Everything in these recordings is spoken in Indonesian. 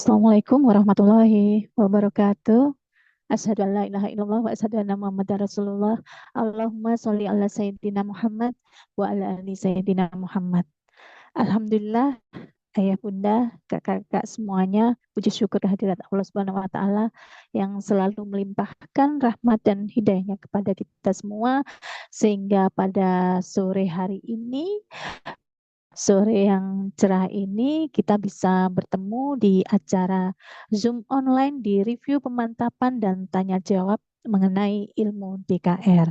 Assalamualaikum warahmatullahi wabarakatuh. Asyhadu an la ilaha illallah wa asyhadu anna Muhammadar Rasulullah. Allahumma sholli ala sayyidina Muhammad wa ala ali sayyidina Muhammad. Alhamdulillah, ayah bunda, kakak-kakak semuanya, puji syukur kehadirat Allah Subhanahu wa taala yang selalu melimpahkan rahmat dan hidayahnya kepada kita semua sehingga pada sore hari ini, sore yang cerah ini, kita bisa bertemu di acara Zoom online di review pemantapan dan tanya jawab mengenai ilmu DKR.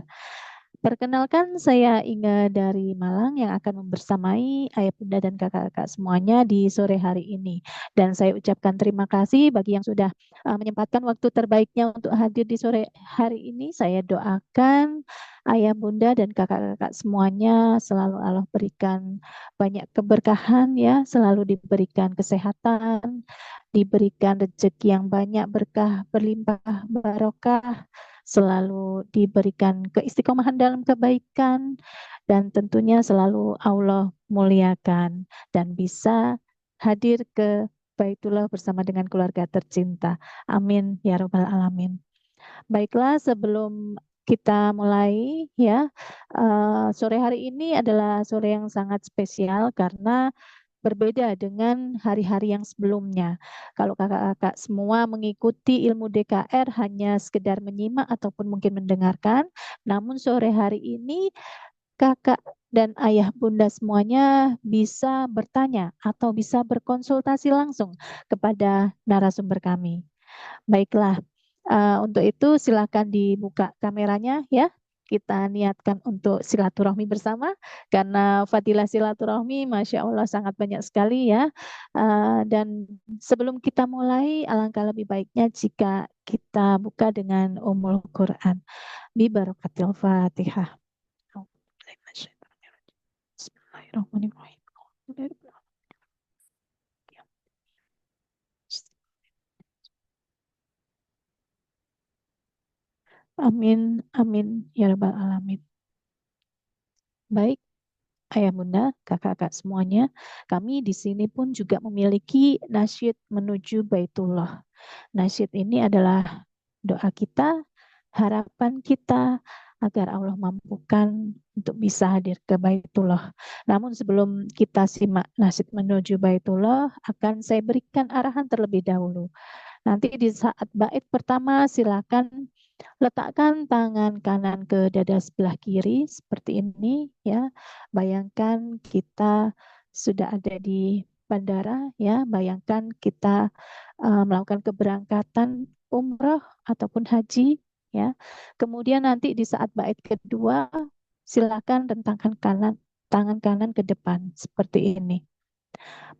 Perkenalkan, saya Inga dari Malang yang akan membersamai ayah bunda dan kakak-kakak semuanya di sore hari ini. Dan saya ucapkan terima kasih bagi yang sudah menyempatkan waktu terbaiknya untuk hadir di sore hari ini. Saya doakan ayah bunda dan kakak-kakak semuanya selalu Allah berikan banyak keberkahan ya, selalu diberikan kesehatan, diberikan rezeki yang banyak, berkah, berlimpah, barokah, selalu diberikan keistiqomahan dalam kebaikan, dan tentunya selalu Allah muliakan dan bisa hadir ke Baitullah bersama dengan keluarga tercinta. Amin ya Rabbal Alamin. Baiklah, sebelum kita mulai ya, sore hari ini adalah sore yang sangat spesial karena berbeda dengan hari-hari yang sebelumnya. Kalau kakak-kakak semua mengikuti ilmu DKR hanya sekedar menyimak ataupun mungkin mendengarkan, namun sore hari ini kakak dan ayah bunda semuanya bisa bertanya atau bisa berkonsultasi langsung kepada narasumber kami. Baiklah, untuk itu silakan dibuka kameranya ya. Kita niatkan untuk silaturahmi bersama karena fadilah silaturahmi Masya Allah sangat banyak sekali ya. Dan sebelum kita mulai, alangkah lebih baiknya jika kita buka dengan Ummul Quran. Bi barakatil Fatihah. Bismillahirrahmanirrahim. Amin, amin ya Rabbal Alamin. Baik, ayah bunda, kakak-kakak semuanya, kami di sini pun juga memiliki nasyid menuju Baitullah. Nasyid ini adalah doa kita, harapan kita agar Allah mampukan untuk bisa hadir ke Baitullah. Namun sebelum kita simak nasyid menuju Baitullah, akan saya berikan arahan terlebih dahulu. Nanti di saat bait pertama silakan letakkan tangan kanan ke dada sebelah kiri seperti ini ya. Bayangkan kita sudah ada di bandara ya. Bayangkan kita melakukan keberangkatan umroh ataupun haji ya. Kemudian nanti di saat bait kedua silakan rentangkan tangan kanan ke depan seperti ini.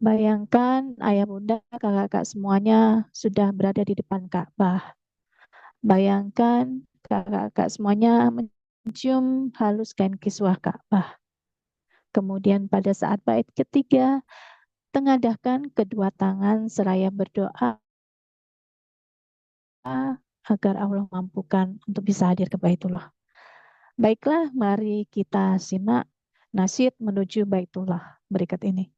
Bayangkan ayah bunda kakak-kakak semuanya sudah berada di depan Ka'bah. Bayangkan kakak-kakak semuanya mencium halus kain kiswah Ka'bah. Kemudian pada saat bait ketiga, tengadahkan kedua tangan seraya berdoa agar Allah mampukan untuk bisa hadir ke Baitullah. Baiklah, mari kita simak nasyid menuju Baitullah berikut ini.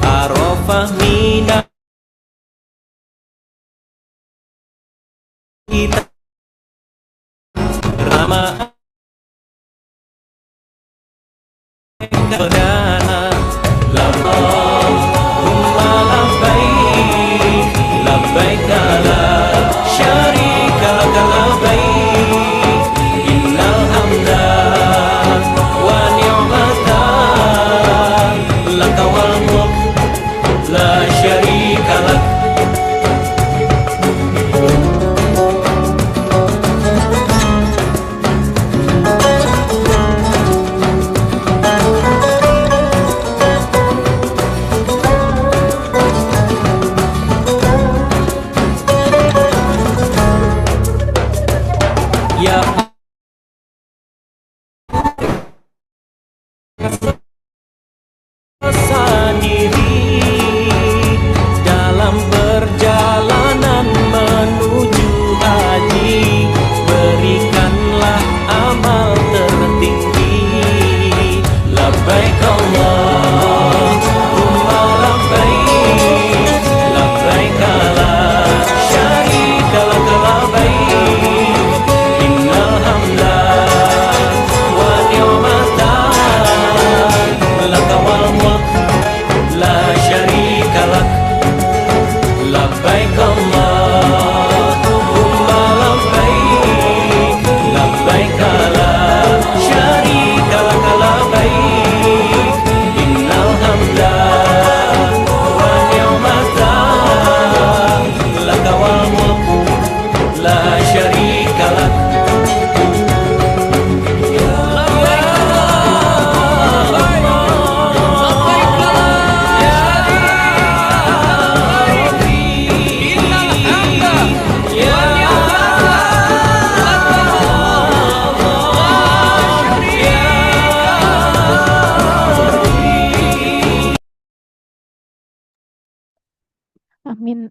Arafah mina kita Rama perdana Allahumma labbaik labbaik la syarika laka labbaik innal hamda wa ni'mata laka wal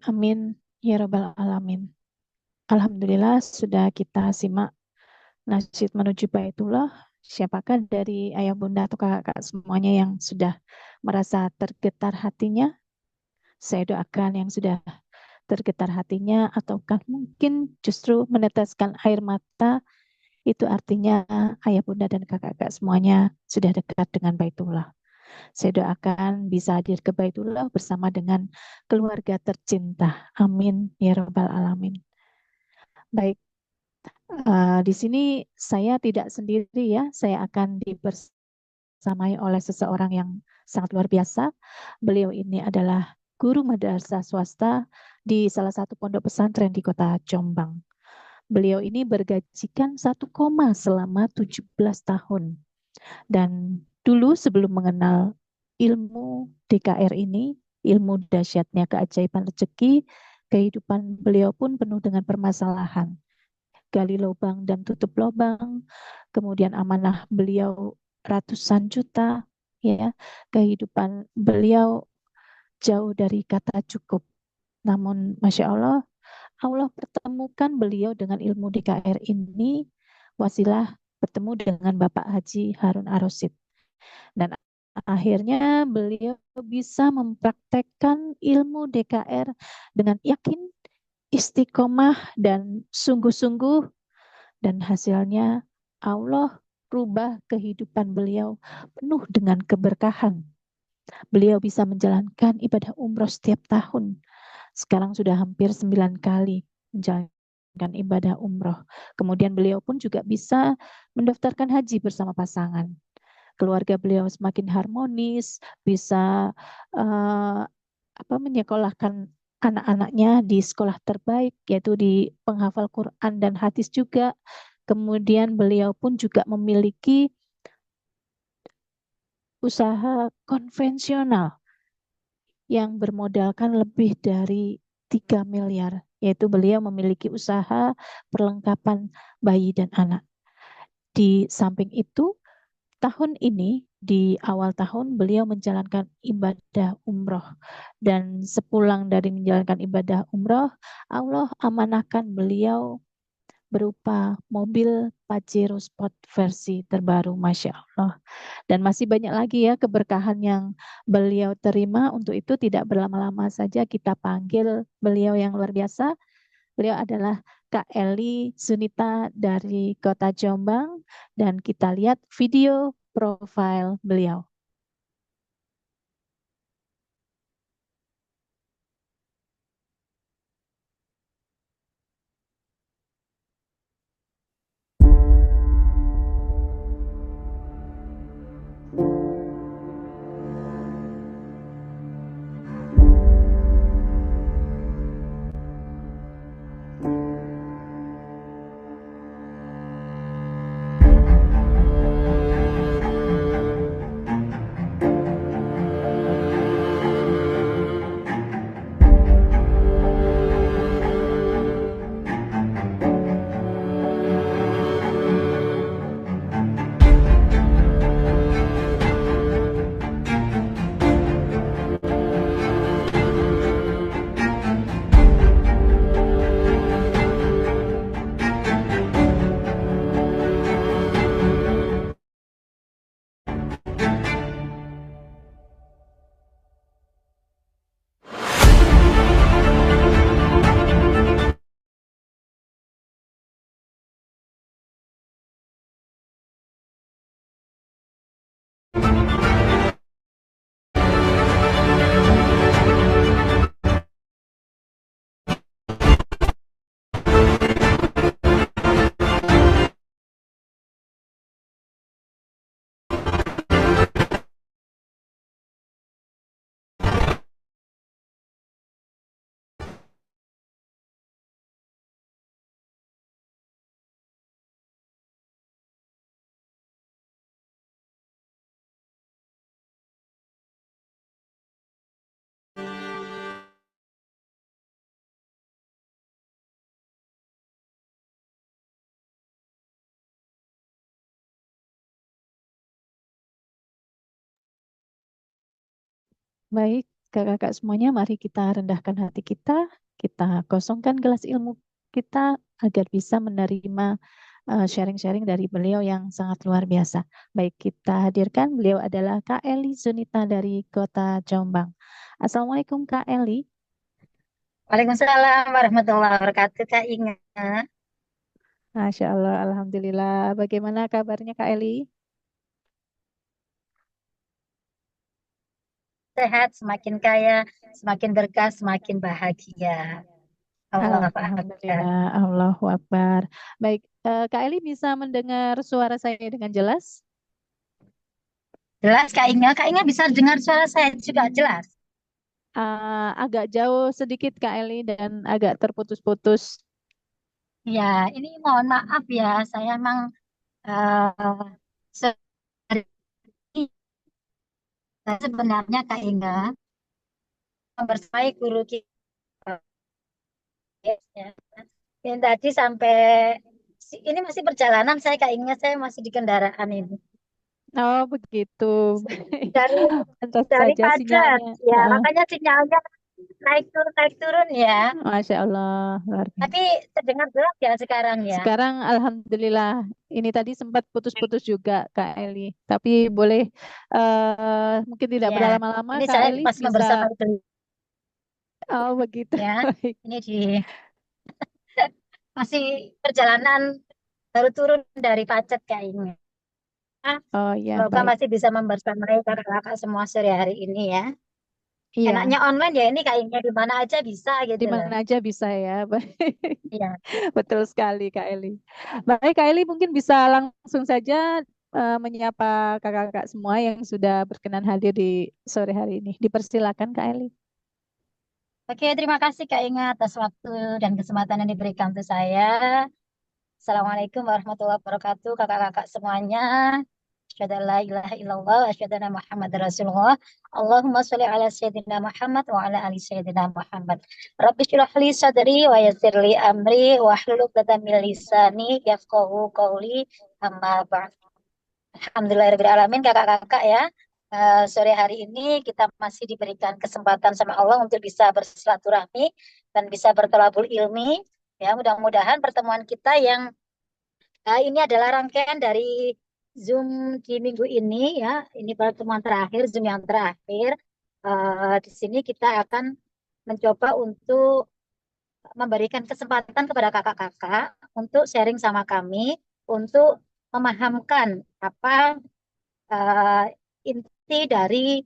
Amin. Ya Rabbal Alamin. Alhamdulillah sudah kita simak nasyid menuju Baitullah. Siapakah dari ayah bunda atau kakak semuanya yang sudah merasa tergetar hatinya? Saya doakan yang sudah tergetar hatinya ataukah mungkin justru meneteskan air mata, itu artinya ayah bunda dan kakak-kakak semuanya sudah dekat dengan Baitullah. Saya doakan bisa hadir ke Baitullah bersama dengan keluarga tercinta. Amin ya Rabbal Alamin. Baik, di sini saya tidak sendiri ya, saya akan dibersamai oleh seseorang yang sangat luar biasa. Beliau ini adalah guru madrasah swasta di salah satu pondok pesantren di kota Jombang. Beliau ini bergajikan 1 koma selama 17 tahun. Dan dulu sebelum mengenal ilmu DKR ini, ilmu dahsyatnya keajaiban rezeki, kehidupan beliau pun penuh dengan permasalahan. Gali lubang dan tutup lubang, kemudian amanah beliau ratusan juta, ya, kehidupan beliau jauh dari kata cukup. Namun, Masya Allah, Allah pertemukan beliau dengan ilmu DKR ini, wasilah bertemu dengan Bapak Haji Harun Ar-Rasyid. Dan akhirnya beliau bisa mempraktekkan ilmu DKR dengan yakin, istiqomah, dan sungguh-sungguh. Dan hasilnya Allah rubah kehidupan beliau penuh dengan keberkahan. Beliau bisa menjalankan ibadah umroh setiap tahun. Sekarang sudah hampir 9 kali menjalankan ibadah umroh. Kemudian beliau pun juga bisa mendaftarkan haji bersama pasangan. Keluarga beliau semakin harmonis, bisa uh, menyekolahkan anak-anaknya di sekolah terbaik, yaitu di penghafal Quran dan hadis juga. Kemudian beliau pun juga memiliki usaha konvensional yang bermodalkan lebih dari 3 miliar, yaitu beliau memiliki usaha perlengkapan bayi dan anak. Di samping itu, tahun ini di awal tahun beliau menjalankan ibadah umroh, dan sepulang dari menjalankan ibadah umroh, Allah amanahkan beliau berupa mobil Pajero Sport versi terbaru, Masya Allah. Dan masih banyak lagi ya keberkahan yang beliau terima. Untuk itu tidak berlama-lama saja kita panggil beliau yang luar biasa. Beliau adalah Kak Eli Sunita dari Kota Jombang, dan kita lihat video profil beliau. Baik, kakak-kakak semuanya, mari kita rendahkan hati kita kosongkan gelas ilmu kita agar bisa menerima sharing-sharing dari beliau yang sangat luar biasa. Baik, kita hadirkan beliau adalah Kak Eli Zunita dari Kota Jombang. Assalamualaikum Kak Eli. Waalaikumsalam warahmatullahi wabarakatuh, Kak Inga. Masya Allah, Alhamdulillah. Bagaimana kabarnya Kak Eli? Sehat, semakin kaya, semakin berkah, semakin bahagia. Allah Akbar. Alhamdulillah, Allahu Akbar. Baik, Kak Eli bisa mendengar suara saya dengan jelas? Jelas, Kak Inga. Kak Inga bisa dengar suara saya juga jelas. Agak jauh sedikit Kak Eli dan agak terputus-putus. Ya, ini mohon maaf ya, saya emang uh, sehari ini sebenarnya Kak Inga membersamai guru kita ya. Yang tadi sampai ini masih perjalanan saya Kak Inga, saya masih di kendaraan ini. Oh, begitu. Dari Pantas dari saja Pacet, sinyalnya. ya Heeh. makanya sinyalnya naik turun ya. Masya Allah, luar Tapi biasa. terdengar jelas ya sekarang ya. Sekarang Alhamdulillah, ini tadi sempat putus-putus juga Kak Eli. Tapi boleh, mungkin tidak Iya, berlama-lama ini Kak saya Eli masih bisa, membersamai beliau oh begitu. ya. Baik. Ini masih perjalanan baru turun dari Pacet kayaknya. Oh ya, Semoga baik. masih bisa membersamai kakak-kakak semua sore hari ini ya. Iya, Enaknya online ya ini kayaknya di mana aja bisa di gitu loh. mana aja bisa ya. Baik. Iya. Betul sekali Kak Eli. Baik Kak Eli, mungkin bisa langsung saja menyapa kakak-kakak semua yang sudah berkenan hadir di sore hari ini. Dipersilakan Kak Eli. Oke, terima kasih Kak Inga atas waktu dan kesempatan yang diberikan untuk saya. Assalamualaikum warahmatullahi wabarakatuh, kakak-kakak semuanya. Asyhadu an la ilaha illallah, wa asyhadu anna Muhammad Rasulullah. Allahumma sholli ala Sayyidina Muhammad wa ala ali Sayyidina Muhammad. Rabbi shrah li sadri wa yassir li amri wa hlul 'uqdatam min lisani yafqahu qawli. Amma ba'd. Alhamdulillahirabbil alamin, kakak-kakak ya. Sore hari ini kita masih diberikan kesempatan sama Allah untuk bisa bersilaturahmi dan bisa bertolabul ilmi. Ya, mudah-mudahan pertemuan kita yang ini adalah rangkaian dari Zoom di minggu ini ya. Ini pertemuan terakhir, Zoom yang terakhir. Di sini kita akan mencoba untuk memberikan kesempatan kepada kakak-kakak untuk sharing sama kami, untuk memahamkan apa eh, inti dari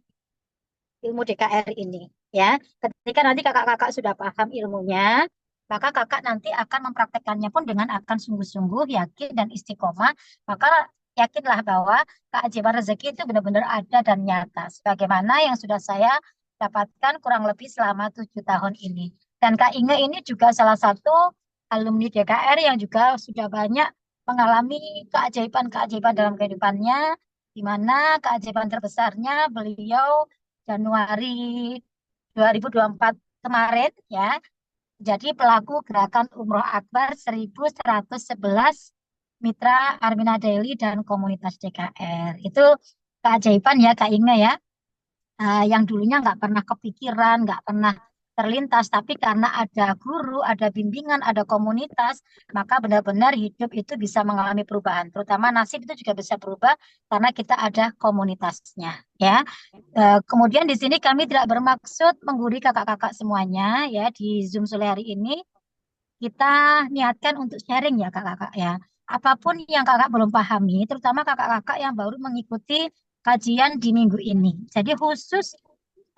ilmu DKR ini. Ya, ketika nanti kakak-kakak sudah paham ilmunya, maka kakak nanti akan mempraktekannya pun dengan akan sungguh-sungguh yakin dan istiqomah. Maka yakinlah bahwa keajaiban rezeki itu benar-benar ada dan nyata. Sebagaimana yang sudah saya dapatkan kurang lebih selama 7 tahun ini. Dan Kak Inge ini juga salah satu alumni DKR yang juga sudah banyak mengalami keajaiban-keajaiban dalam kehidupannya, di mana keajaiban terbesarnya beliau Januari 2024 kemarin ya, jadi pelaku gerakan Umroh Akbar 1111 Mitra Armina Daily dan komunitas DKR. Itu keajaiban ya Kak Inge ya. Yang dulunya nggak pernah kepikiran, nggak pernah terlintas, tapi karena ada guru, ada bimbingan, ada komunitas, maka benar-benar hidup itu bisa mengalami perubahan. Terutama nasib itu juga bisa berubah karena kita ada komunitasnya, ya. Kemudian di sini kami tidak bermaksud menggurui kakak-kakak semuanya, ya di Zoom sore hari ini kita niatkan untuk sharing ya kakak-kakak ya. Apapun yang kakak belum pahami, terutama kakak-kakak yang baru mengikuti kajian di minggu ini. Jadi khusus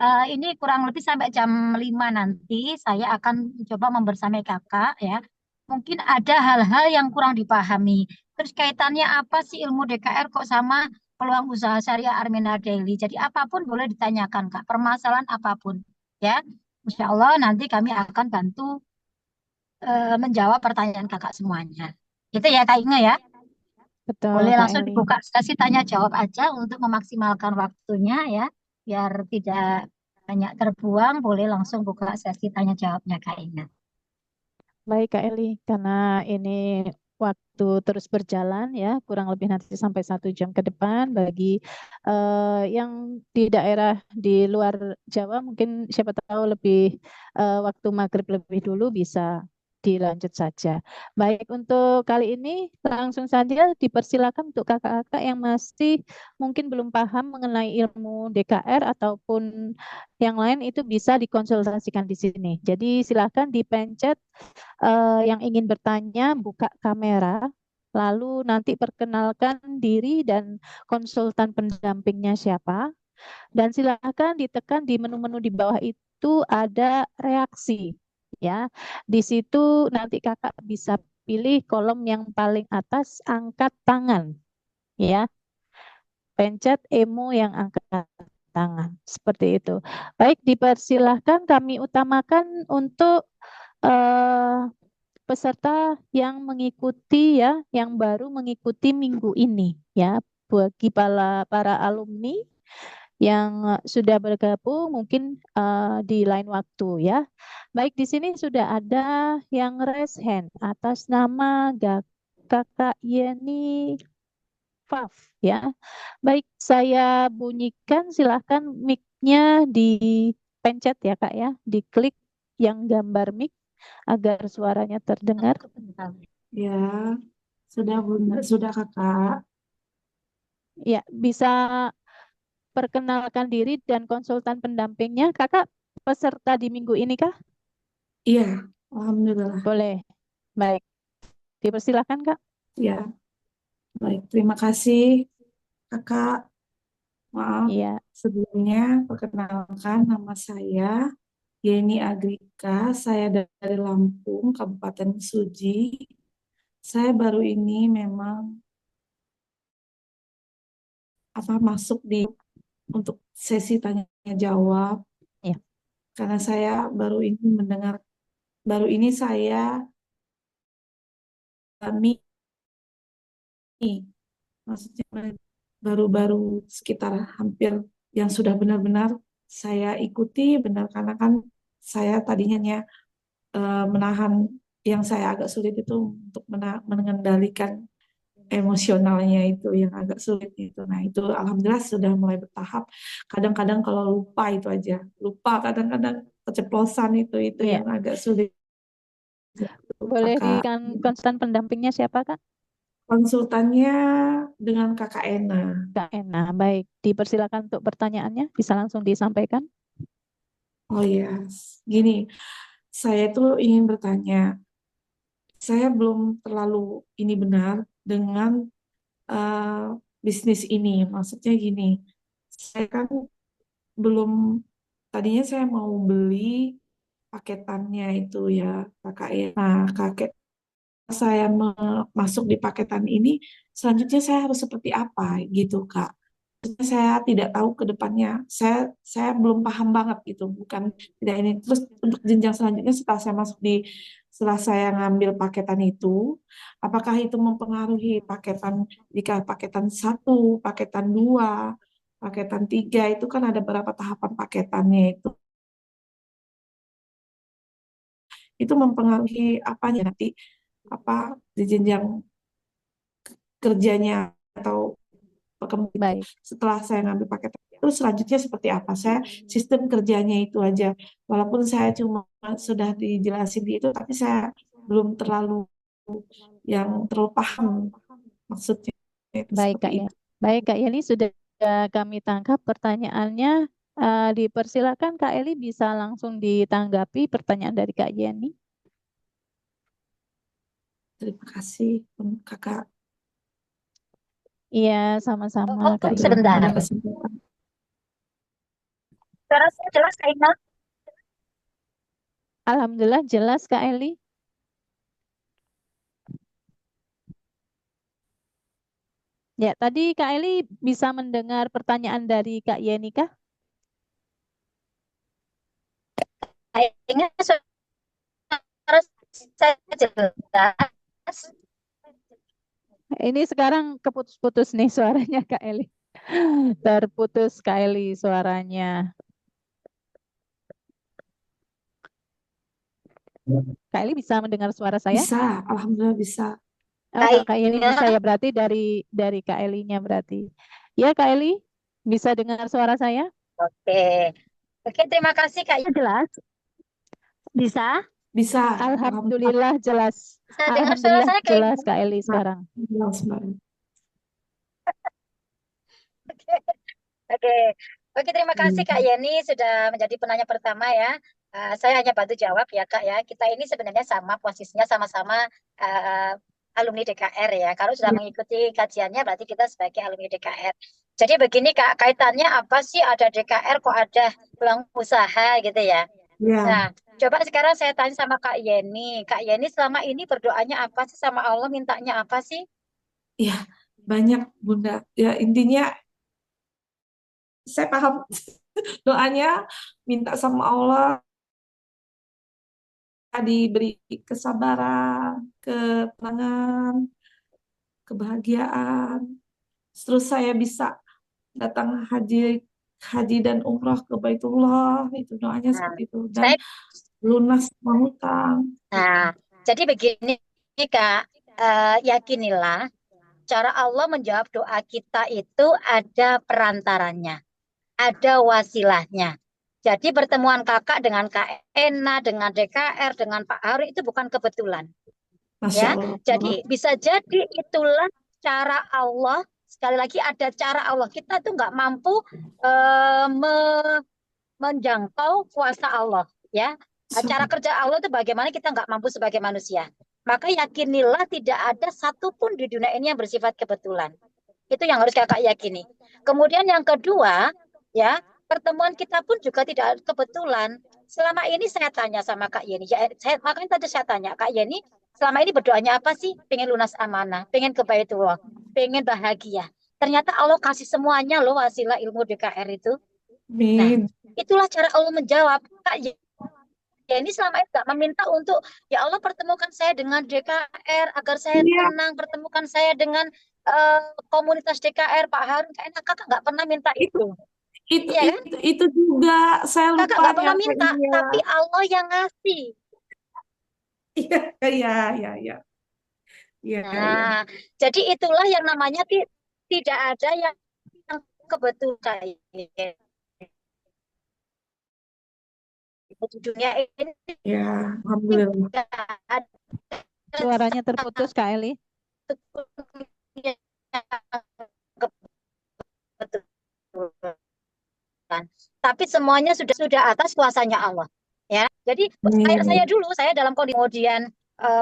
ini kurang lebih sampai jam 5 nanti saya akan coba membersamai kakak ya. Mungkin ada hal-hal yang kurang dipahami. Terus kaitannya apa sih ilmu DKR kok sama peluang usaha syariah Armina Daily. Jadi apapun boleh ditanyakan Kak, permasalahan apapun ya. Insya Allah nanti kami akan bantu menjawab pertanyaan kakak semuanya. Itu ya Kak Inge ya. Betul Boleh Kak langsung Eli. dibuka sesi tanya jawab aja untuk memaksimalkan waktunya ya. Biar tidak banyak terbuang, boleh langsung buka sesi tanya jawabnya Kak Inge. Baik Kak Eli, karena ini waktu terus berjalan ya, kurang lebih nanti sampai 1 jam ke depan. Bagi yang di daerah di luar Jawa mungkin siapa tahu lebih waktu maghrib lebih dulu bisa dilanjut saja. Baik, untuk kali ini langsung saja dipersilakan untuk kakak-kakak yang masih mungkin belum paham mengenai ilmu DKR ataupun yang lain itu bisa dikonsultasikan di sini. Jadi silakan dipencet yang ingin bertanya, buka kamera, lalu nanti perkenalkan diri dan konsultan pendampingnya siapa. Dan silakan ditekan di menu-menu di bawah itu ada reaksi. Ya, di situ nanti kakak bisa pilih kolom yang paling atas, angkat tangan. Ya, pencet emo yang angkat tangan. Seperti itu. Baik, dipersilahkan kami utamakan untuk eh, peserta yang mengikuti ya, yang baru mengikuti minggu ini ya. Bagi para alumni yang sudah bergabung mungkin di lain waktu ya. Baik, di sini sudah ada yang raise hand atas nama Kakak Yeni Faf ya. Baik, saya bunyikan, silahkan mic-nya dipencet ya Kak ya, diklik yang gambar mic agar suaranya terdengar. Ya, sudah Bunda, sudah Kakak. Ya, bisa perkenalkan diri dan konsultan pendampingnya. Kakak peserta di minggu ini kah? Iya, Alhamdulillah. Boleh. Baik, dipersilakan Kak. Ya, baik. Terima kasih Kakak. Maaf, Iya, sebelumnya perkenalkan nama saya Yeni Agrika. Saya dari Lampung, Kabupaten Suji. Saya baru ini memang masuk untuk sesi tanya jawab iya. karena saya baru ini saya alami, maksudnya baru-baru sekitar hampir yang sudah benar-benar saya ikuti benar, karena kan saya tadinya hanya menahan, yang saya agak sulit itu untuk mengendalikan emosionalnya, itu yang agak sulit itu. Nah, itu alhamdulillah sudah mulai bertahap. Kadang-kadang kalau lupa itu aja, lupa kadang-kadang keceplosan, itu Iya. yang agak sulit. Boleh di Kakak konsultan pendampingnya siapa Kak? konsultannya dengan Kakak Ena. Kak Ena. Baik, dipersilakan untuk pertanyaannya, bisa langsung disampaikan. Oh ya, gini, saya tuh ingin bertanya, saya belum terlalu ini benar dengan bisnis ini. Maksudnya gini, saya kan belum, tadinya saya mau beli paketannya itu ya, kakak ya. Nah, kakek saya masuk di paketan ini, selanjutnya saya harus seperti apa gitu, Kak. Saya tidak tahu ke depannya. Saya belum paham banget gitu, bukan tidak ini. Terus untuk jenjang selanjutnya setelah saya ngambil paketan itu, apakah itu mempengaruhi paketan, jika paketan satu, paketan dua, paketan tiga, itu kan ada berapa tahapan paketannya itu mempengaruhi apanya nanti, apa di jenjang kerjanya atau itu Baik, setelah saya ngambil paket itu selanjutnya seperti apa, saya sistem kerjanya itu aja, walaupun saya cuma sudah dijelasin di itu, tapi saya belum terlalu paham maksudnya itu baik seperti Kak ya. itu. Baik Kak Yeni, sudah kami tangkap pertanyaannya. Dipersilakan Kak Eli bisa langsung ditanggapi pertanyaan dari Kak Yeni. Terima kasih Kakak Iya, sama-sama Oh, Kak sudah Yeni. sebentar. ada kesempatan. Suara saya jelas Kak Ina? Alhamdulillah jelas Kak Eli. Ya, tadi Kak Eli bisa mendengar pertanyaan dari Kak Yeni kah? Kayaknya suara saya jelas. Ini sekarang keputus-putus nih suaranya Kak Eli. Terputus Kak Eli suaranya. Kak Eli bisa mendengar suara saya? Bisa, alhamdulillah bisa. Oh, Kak Eli Kayaknya, bisa ya berarti dari Kak Elinya berarti. Ya, Kak Eli bisa dengar suara saya? oke. Oke, terima kasih Kak. Jelas? Bisa? Bisa. Alhamdulillah. Alhamdulillah jelas. Bisa dengar suara Alhamdulillah saya kayak jelas gini. Kak Eli Nah, sekarang. jelas, Mbak. Oke, oke. Oke, terima kasih Kak Hmm. Yeni sudah menjadi penanya pertama ya. Saya hanya bantu jawab ya Kak ya. Kita ini sebenarnya sama posisinya sama-sama uh, alumni DKR ya. Kalau sudah Ya, mengikuti kajiannya berarti kita sebagai alumni DKR. Jadi begini Kak, kaitannya apa sih ada DKR kok ada peluang usaha gitu ya. Nah, ya, coba sekarang saya tanya sama Kak Yeni. Kak Yeni selama ini berdoanya apa sih sama Allah, mintanya apa sih? ya, banyak Bunda. Ya, intinya saya paham doanya minta sama Allah diberi kesabaran, ketenangan, kebahagiaan. Terus saya bisa datang haji haji dan umroh ke Baitullah, itu doanya Nah, seperti itu, dan saya lunas semua hutang. Nah, jadi begini Kak, yakinilah cara Allah menjawab doa kita itu ada perantaranya, ada wasilahnya. Jadi pertemuan kakak dengan Kak Ena, dengan DKR, dengan Pak Harun itu bukan kebetulan, Masya ya. Allah. Jadi bisa jadi itulah cara Allah. Sekali lagi ada cara Allah. Kita tuh nggak mampu menjangkau kuasa Allah, ya. Cara kerja Allah itu bagaimana kita nggak mampu sebagai manusia. Maka yakinilah tidak ada satupun di dunia ini yang bersifat kebetulan. Itu yang harus kakak yakini. Kemudian yang kedua, ya, pertemuan kita pun juga tidak kebetulan. Selama ini saya tanya sama Kak Yeni, makanya tadi saya tanya, Kak Yeni, selama ini berdoanya apa sih? Pengen lunas amanah, pengen ke Baitullah, pengen bahagia. Ternyata Allah kasih semuanya loh wasilah ilmu DKR itu. Nah, Amin. itulah cara Allah menjawab. Kak Yeni selama ini gak meminta untuk, ya Allah pertemukan saya dengan DKR agar saya Iya, tenang, pertemukan saya dengan eh, komunitas DKR, Pak Harun, kayaknya kakak nggak pernah minta itu itu. itu Iya kan? itu juga saya Kakak lupa nggak pernah minta, nyampainya. tapi Allah yang ngasih. Iya, iya, iya, iya, iya, iya. Nah, jadi itulah yang namanya tidak ada yang kebetulan. Di dunia ini Ya, alhamdulillah. nggak ada Suaranya terputus Kak Eli. satupun yang kebetulan. Tapi semuanya sudah atas kuasanya Allah. Ya, jadi kayak saya Amin. dulu, saya dalam kondisi kemudian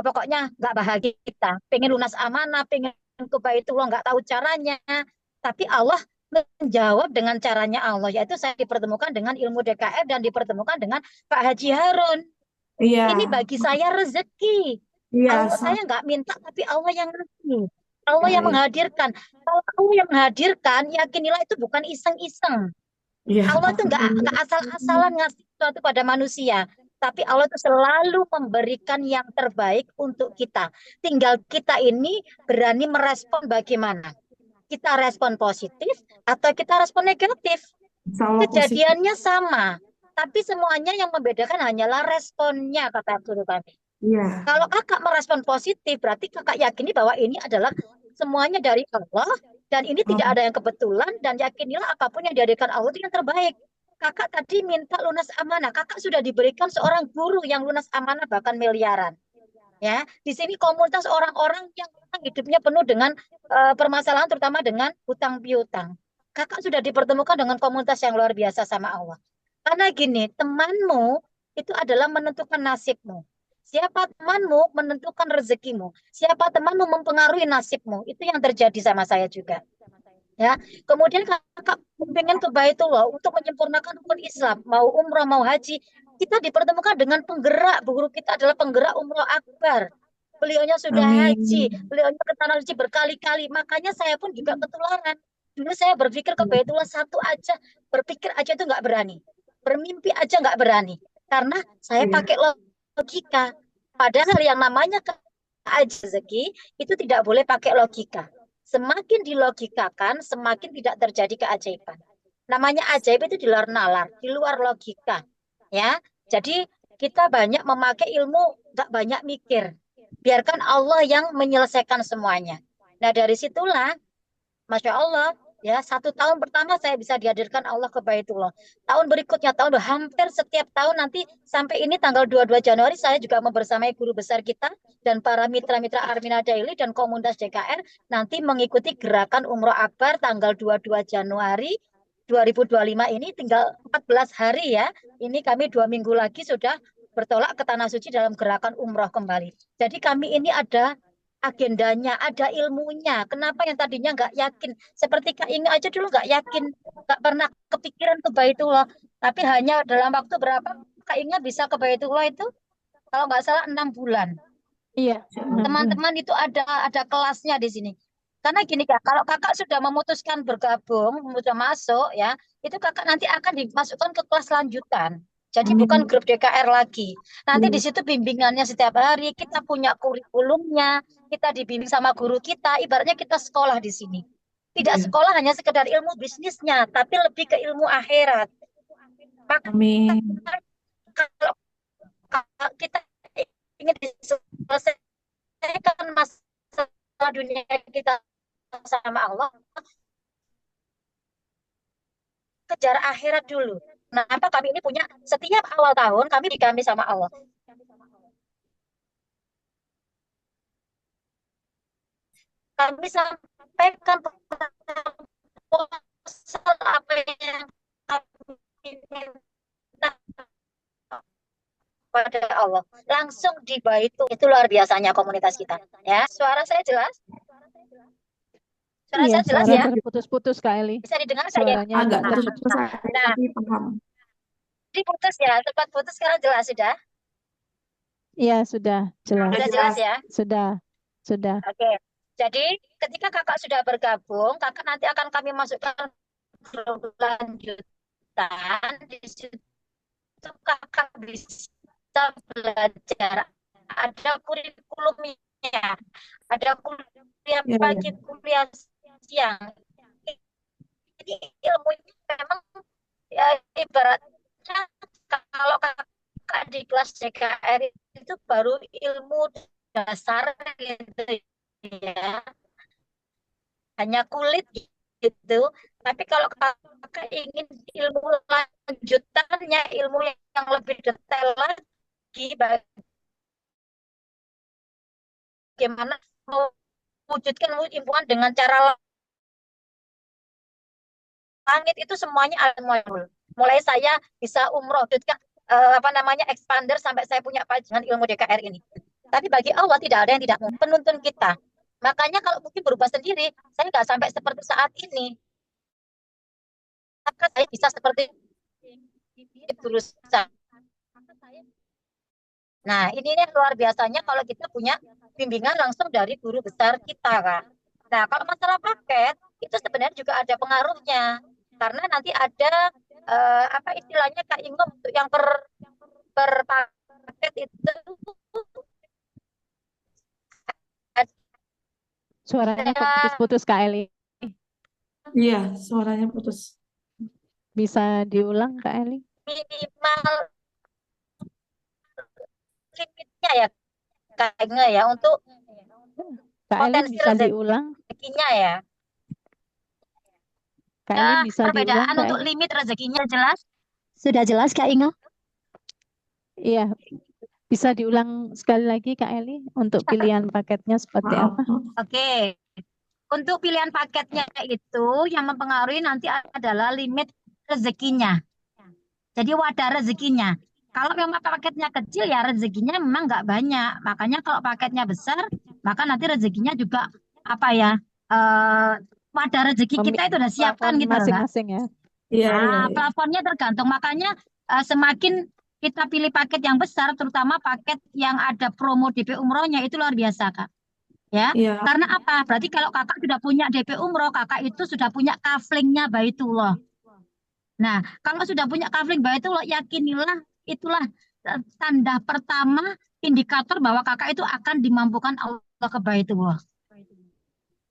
pokoknya nggak bahagia kita, pengen lunas amanah, pengen ke Baitullah, nggak tahu caranya. Tapi Allah menjawab dengan caranya Allah, yaitu saya dipertemukan dengan ilmu DKR dan dipertemukan dengan Pak Haji Harun. Iya, Ini bagi saya rezeki. iya, Allah, sama. saya nggak minta, tapi Allah yang ngasih. Allah Iya, yang iya, menghadirkan. Kalau Allah yang menghadirkan, yakinilah itu bukan iseng-iseng. iya, Allah tuh nggak alhamdulillah. asal-asalan ngasih sesuatu pada manusia. Tapi Allah tuh selalu memberikan yang terbaik untuk kita. Tinggal kita ini berani merespon bagaimana. Kita respon positif atau kita respon negatif. Insya Allah positif. Kejadiannya sama. Tapi semuanya yang membedakan hanyalah responnya, kata guru kami. Iya, Kalau kakak merespon positif, berarti kakak yakini bahwa ini adalah semuanya dari Allah dan ini tidak am- ada yang kebetulan dan yakinilah apapun yang dihadirkan Allah itu yang terbaik. Kakak tadi minta lunas amanah, kakak sudah diberikan seorang guru yang lunas amanah bahkan miliaran. Ya, di sini komunitas orang-orang yang memang hidupnya penuh dengan permasalahan terutama dengan hutang piutang. Kakak sudah dipertemukan dengan komunitas yang luar biasa sama Allah. Karena gini, temanmu itu adalah menentukan nasibmu. Siapa temanmu menentukan rezekimu. Siapa temanmu mempengaruhi nasibmu. Itu yang terjadi sama saya juga. Ya, kemudian kakak pengen ke Baitullah untuk menyempurnakan rukun Islam, mau umrah, mau haji, kita dipertemukan dengan penggerak. Guru kita adalah penggerak umroh akbar. Beliaunya sudah haji, Amin. beliaunya ke tanah suci berkali-kali. Makanya saya pun juga ketularan. Dulu saya berpikir ke Baitullah satu aja, berpikir aja itu nggak berani. Bermimpi aja nggak berani. Karena saya Iya, pakai logika. Padahal yang namanya rezeki itu tidak boleh pakai logika. Semakin dilogikakan, semakin tidak terjadi keajaiban. Namanya ajaib itu di luar nalar, di luar logika. Ya, jadi kita banyak memakai ilmu, nggak banyak mikir. Biarkan Allah yang menyelesaikan semuanya. Nah, dari situlah Masya Allah, ya 1 tahun pertama saya bisa dihadirkan Allah ke Baitullah. Tahun berikutnya, hampir setiap tahun nanti sampai ini tanggal 22 Januari saya juga membersamai guru besar kita dan para mitra-mitra Armina Daily dan komunitas DKR nanti mengikuti gerakan Umroh Akbar tanggal 22 Januari 2025 ini tinggal 14 hari ya. Ini kami 2 minggu lagi sudah bertolak ke Tanah Suci dalam gerakan umroh kembali. Jadi kami ini ada agendanya, ada ilmunya. Kenapa yang tadinya nggak yakin? Seperti Kak Inge aja dulu nggak yakin, nggak pernah kepikiran ke Baitullah. Tapi hanya dalam waktu berapa Kak Inge bisa ke Baitullah itu? Kalau nggak salah 6 bulan. Iya, 6 bulan. Teman-teman itu ada kelasnya di sini. Karena gini Kak, kalau Kakak sudah memutuskan bergabung, sudah masuk ya, itu Kakak nanti akan dimasukkan ke kelas lanjutan. Jadi bukan Amin. grup DKR lagi. Nanti di Iya. situ bimbingannya setiap hari, kita punya kurikulumnya, kita dibimbing sama guru kita, ibaratnya kita sekolah di sini. Tidak Iya. sekolah hanya sekedar ilmu bisnisnya, tapi lebih ke ilmu akhirat. Maka Amin. kalau kita ingin diselesaikan masalah dunia kita sama Allah, kejar akhirat dulu. Kenapa kami ini punya setiap awal tahun kami sama Allah. Kami sampaikan proposal apa yang kami minta pada Allah. Langsung di itu luar biasanya komunitas kita. Ya, suara saya jelas? Suara Iya, saya jelas suara ya? terputus-putus Kak Eli. Bisa didengar saya? Suaranya Agak agak terputus, Nah, tapi paham. diputus ya, tempat putus sekarang jelas sudah? Iya, sudah jelas. Sudah jelas ya? Sudah. Oke. Jadi ketika kakak sudah bergabung, kakak nanti akan kami masukkan grup lanjutan. Di situ kakak bisa belajar. Ada kurikulumnya, ada kuliah Ya, pagi, ya. kuliah siang. Jadi ilmunya memang ya ibaratnya kalau kakak di kelas JKR itu baru ilmu dasar gitu ya, hanya kulit gitu. Tapi kalau kakak ingin ilmu lanjutannya, ilmu yang lebih detail lagi, bagaimana mewujudkan hubungan dengan cara langit itu semuanya ada mulai saya bisa umroh wujudkan expander sampai saya punya pajangan ilmu DKR ini. Tapi bagi Allah tidak ada yang tidak mungkin, penuntun kita. Makanya kalau mungkin berubah sendiri, saya nggak sampai seperti saat ini. Maka saya bisa seperti berusaha. Nah, ini nih luar biasanya kalau kita punya bimbingan langsung dari guru besar kita, Kak. Nah, kalau masalah paket, itu sebenarnya juga ada pengaruhnya. Karena nanti ada, apa istilahnya, Kak Ingo, untuk yang per paket itu Suaranya kok ada putus-putus Kak Eli. Iya, suaranya putus. Bisa diulang Kak Eli? minimal limitnya ya, Kak Inge ya, untuk Kak Eli potensi bisa diulang? rezekinya ya. Kak Eli bisa diulang Perbedaan Kak untuk Eli? limit rezekinya jelas? Sudah jelas, Kak Inge? Iya, bisa diulang sekali lagi Kak Eli untuk pilihan paketnya seperti Maaf. apa? Oke. Untuk pilihan paketnya itu yang mempengaruhi nanti adalah limit rezekinya. Jadi wadah rezekinya. Kalau memang paketnya kecil ya rezekinya memang nggak banyak. Makanya kalau paketnya besar, maka nanti rezekinya juga apa ya? Wadah rezeki kita itu udah siapkan Plafon gitu loh, Kak. masing-masing ya. Iya, iya, Nah, iya. plafonnya tergantung. Makanya semakin kita pilih paket yang besar, terutama paket yang ada promo DP umrohnya itu luar biasa, Kak. Ya, Iya, karena apa? Berarti kalau kakak sudah punya DP umroh, kakak itu sudah punya kaflingnya Baitullah. Nah, kalau sudah punya kafling Baitullah, yakinilah itulah tanda pertama indikator bahwa kakak itu akan dimampukan Allah ke Baitullah.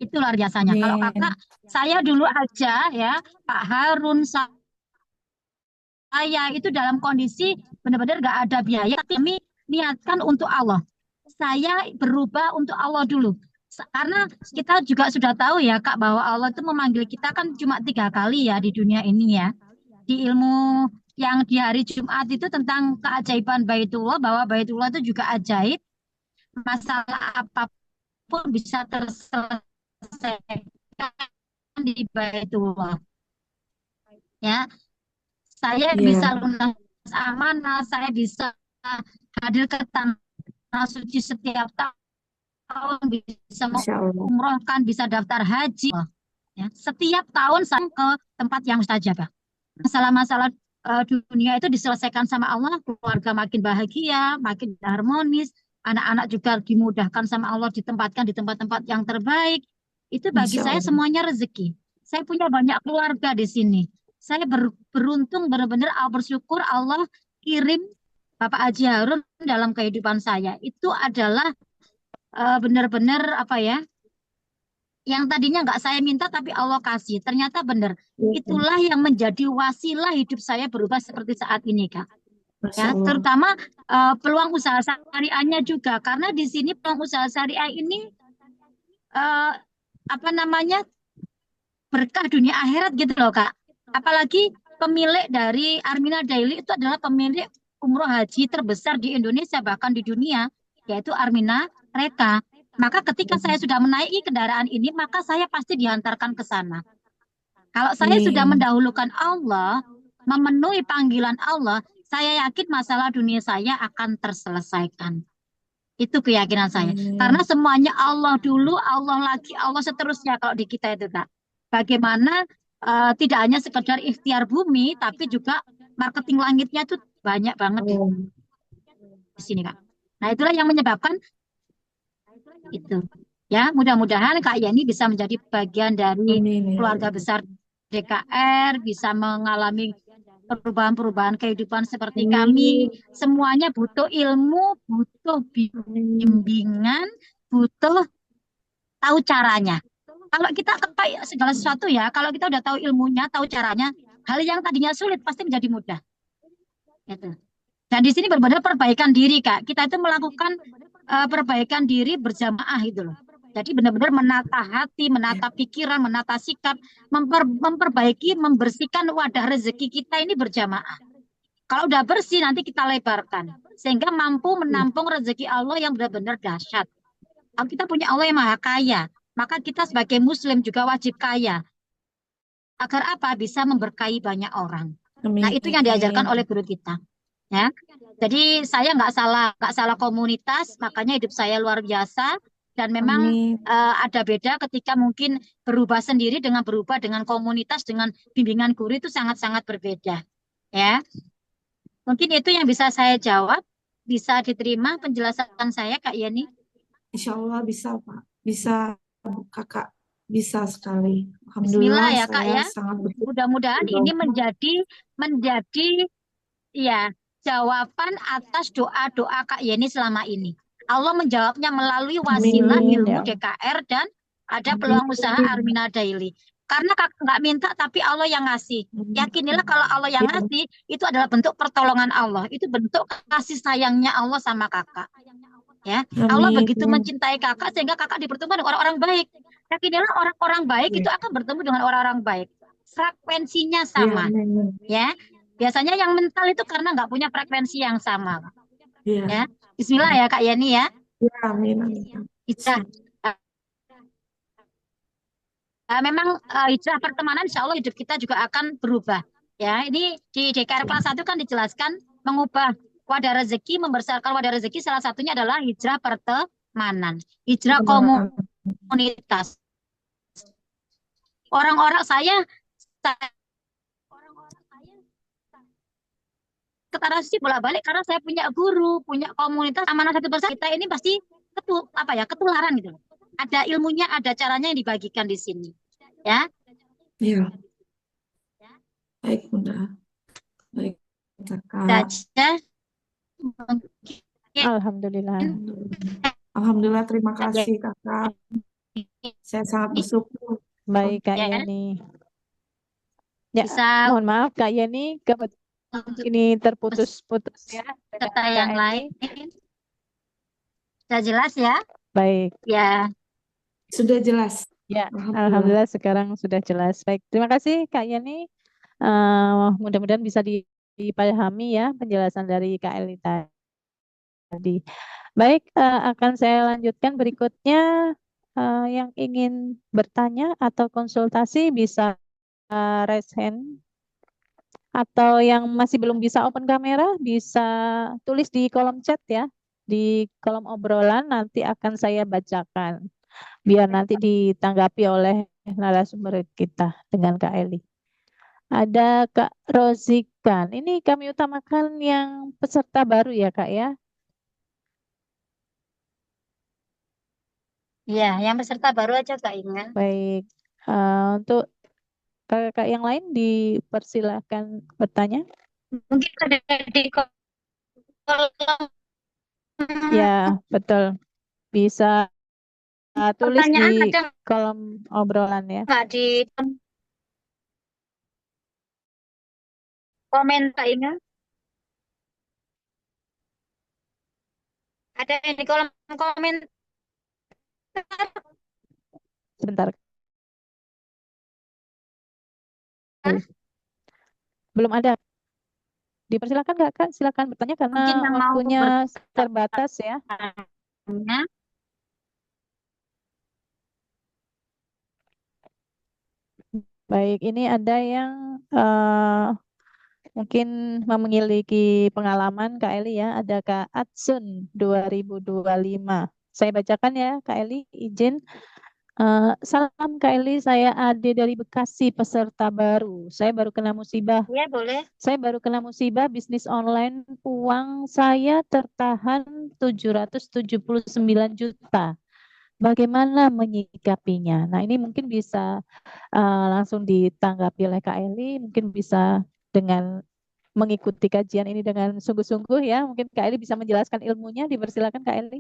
Itu luar biasanya. Kalau amin. kakak, saya dulu aja ya, Pak Harun, saya itu dalam kondisi benar-benar nggak ada biaya, tapi kami niatkan untuk Allah. saya berubah untuk Allah dulu. Karena kita juga sudah tahu ya Kak bahwa Allah itu memanggil kita kan cuma 3 kali ya di dunia ini ya. Di ilmu yang di hari Jumat itu tentang keajaiban Baitullah bahwa Baitullah itu juga ajaib. Masalah apapun bisa terselesaikan di Baitullah. Ya, saya bisa Iya, lunas amanah, saya bisa hadir ke tanah suci setiap tahun, bisa Masya Allah. mengumrohkan, bisa daftar haji. Ya, setiap tahun saya ke tempat yang mustajabah. Masalah-masalah dunia itu diselesaikan sama Allah, keluarga makin bahagia, makin harmonis, anak-anak juga dimudahkan sama Allah, ditempatkan di tempat-tempat yang terbaik. Itu bagi Masya saya Allah. semuanya rezeki. Saya punya banyak keluarga di sini. Saya beruntung benar-benar bersyukur Allah kirim Bapak Haji Harun dalam kehidupan saya. Itu adalah benar-benar apa ya? Yang tadinya nggak saya minta tapi Allah kasih. Ternyata benar. Iya, Itulah yang menjadi wasilah hidup saya berubah seperti saat ini, Kak. Masya Ya, Allah. terutama peluang usaha syariahnya juga karena di sini peluang usaha syariah ini eh, apa namanya berkah dunia akhirat gitu loh Kak. Apalagi pemilik dari Armina Daily itu adalah pemilik umroh haji terbesar di Indonesia bahkan di dunia yaitu Armina Reka. Maka ketika saya sudah menaiki kendaraan ini maka saya pasti dihantarkan ke sana. Kalau saya sudah Amin. mendahulukan Allah, memenuhi panggilan Allah, saya yakin masalah dunia saya akan terselesaikan. Itu keyakinan saya. Karena Amin. semuanya Allah dulu, Allah lagi, Allah seterusnya kalau di kita itu, Kak. Bagaimana tidak hanya sekedar ikhtiar bumi, tapi juga marketing langitnya itu banyak banget Oh, di sini, Kak. Nah, itulah yang menyebabkan itu. Ya, mudah-mudahan Kak Yani bisa menjadi bagian dari amin ya keluarga Allah. besar DKR, bisa mengalami perubahan-perubahan kehidupan seperti kami. Amin. Semuanya butuh ilmu, butuh Amin. bimbingan, butuh tahu caranya. Kalau kita ketahui segala sesuatu ya, kalau kita udah tahu ilmunya, tahu caranya, hal yang tadinya sulit pasti menjadi mudah. Gitu. Dan di sini benar-benar perbaikan diri, Kak. Kita itu melakukan perbaikan diri berjamaah itu loh. Jadi benar-benar menata hati, Ya, menata pikiran, menata sikap, memperbaiki, membersihkan wadah rezeki kita ini berjamaah. Kalau udah bersih nanti kita lebarkan sehingga mampu ya. menampung rezeki Allah yang benar-benar dahsyat. Kalau kita punya Allah yang maha kaya, maka kita sebagai Muslim juga wajib kaya. Agar apa? Bisa memberkahi banyak orang. Nah, itu yang diajarkan oleh Amin. guru kita. Ya, jadi saya nggak salah komunitas, makanya hidup saya luar biasa dan memang Amin. ada beda ketika mungkin berubah sendiri dengan berubah dengan komunitas dengan bimbingan guru itu sangat-sangat berbeda. Ya, mungkin itu yang bisa saya jawab. Bisa diterima penjelasan saya, Kak Yeni. Insya Allah bisa, Pak. Bisa, Kakak. Bisa sekali. Bismillah Alhamdulillah, ya, Kak saya ya. sangat bersyukur Mudah-mudahan ini banget. menjadi ya jawaban atas doa-doa Kak Yeni selama ini. Allah menjawabnya melalui wasilah Amin. Amin ilmu ya Allah. DKR dan ada Amin. peluang usaha Armina Daily. Karena kakak nggak minta tapi Allah yang ngasih. Yakinilah kalau Allah yang Ya, ngasih itu adalah bentuk pertolongan Allah. Itu bentuk kasih sayangnya Allah sama kakak. Ya, Allah amin. begitu mencintai kakak sehingga kakak dipertemukan dengan orang-orang baik. Yakinilah orang-orang baik itu Ya, akan bertemu dengan orang-orang baik. Frekuensinya ya, sama. amin. Ya, biasanya yang mental itu karena nggak punya frekuensi yang sama. Ya, Ya, Bismillah ya Kak Yani ya. ya, amin. Amin. Hijrah. Memang hijrah pertemanan Insya Allah hidup kita juga akan berubah. Ya, ini di DKR kelas 1 kan dijelaskan mengubah wadah rezeki, membesarkan wadah rezeki salah satunya adalah hijrah pertemanan, hijrah Benar. komunitas. Orang-orang saya ke tanah suci bolak-balik karena saya punya guru, punya komunitas amanah satu persatu. Kita ini pasti ketularan gitu loh. Ada ilmunya, ada caranya yang dibagikan di sini. Ya, Ya, baik, Bunda. Baik, Kakak. saja mungkin Alhamdulillah. Alhamdulillah, terima ya, kasih, Kakak. Saya sangat bersyukur. Baik Kak ya, Yeni. Ya, bisa mohon maaf Kak Yeni, untuk ini terputus-putus ya peserta dengan Kak yang Eni. lain. Sudah jelas ya? Baik. Ya, Sudah jelas. Ya, Alhamdulillah. alhamdulillah sekarang sudah jelas. Baik, terima kasih Kak Yani. Mudah-mudahan bisa dipahami ya penjelasan dari Kak Eli tadi. Baik, akan saya lanjutkan berikutnya. Yang ingin bertanya atau konsultasi bisa raise hand, atau yang masih belum bisa open kamera bisa tulis di kolom chat ya, di kolom obrolan nanti akan saya bacakan biar nanti ditanggapi oleh narasumber kita dengan Kak Eli. Ada Kak Rozikan. Ini kami utamakan yang peserta baru ya Kak ya. ya, yang peserta baru aja Kak Inga. Baik. Untuk kakak yang lain dipersilahkan bertanya. Mungkin ada di kolom Ya, betul. Bisa tulis di pertanyaan ada kolom obrolan ya. nggak di komen Kak Inga? Ada yang di kolom komentar? Sebentar. Belum ada. Dipersilakan nggak Kak? Silakan bertanya karena Mungkin yang mau waktunya terbatas ya. bertanya. Baik, ini ada yang mungkin memiliki pengalaman Kak Eli ya. Ada Kak Atsun 2025. Saya bacakan ya Kak Eli, izin. Salam Kak Eli, saya Ade dari Bekasi, peserta baru. Saya baru kena musibah. Ya, boleh. Saya baru kena musibah bisnis online, uang saya tertahan 779 juta. Bagaimana menyikapinya? Nah, ini mungkin bisa langsung ditanggapi oleh Kak Eli, mungkin bisa dengan mengikuti kajian ini dengan sungguh-sungguh ya. Mungkin Kak Eli bisa menjelaskan ilmunya, dipersilakan Kak Eli.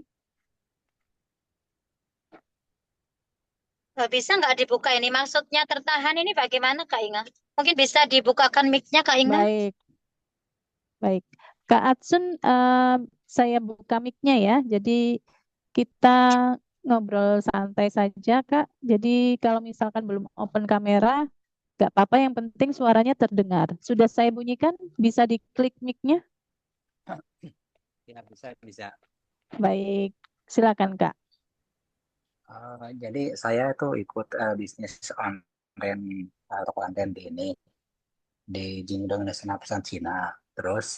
Bisa nggak dibuka ini? Maksudnya tertahan ini bagaimana Kak Inga? Mungkin bisa dibukakan mic-nya Kak Inga? Baik, baik. Kak Atsun, saya buka mic-nya ya. Jadi kita ngobrol santai saja, Kak. Jadi kalau misalkan belum open kamera, nggak apa-apa. Yang penting suaranya terdengar. Sudah saya bunyikan, bisa diklik mic-nya. Ya, bisa. Baik, silakan Kak. Jadi saya tuh ikut bisnis online, toko online di Jingdong National Pesan Cina. Terus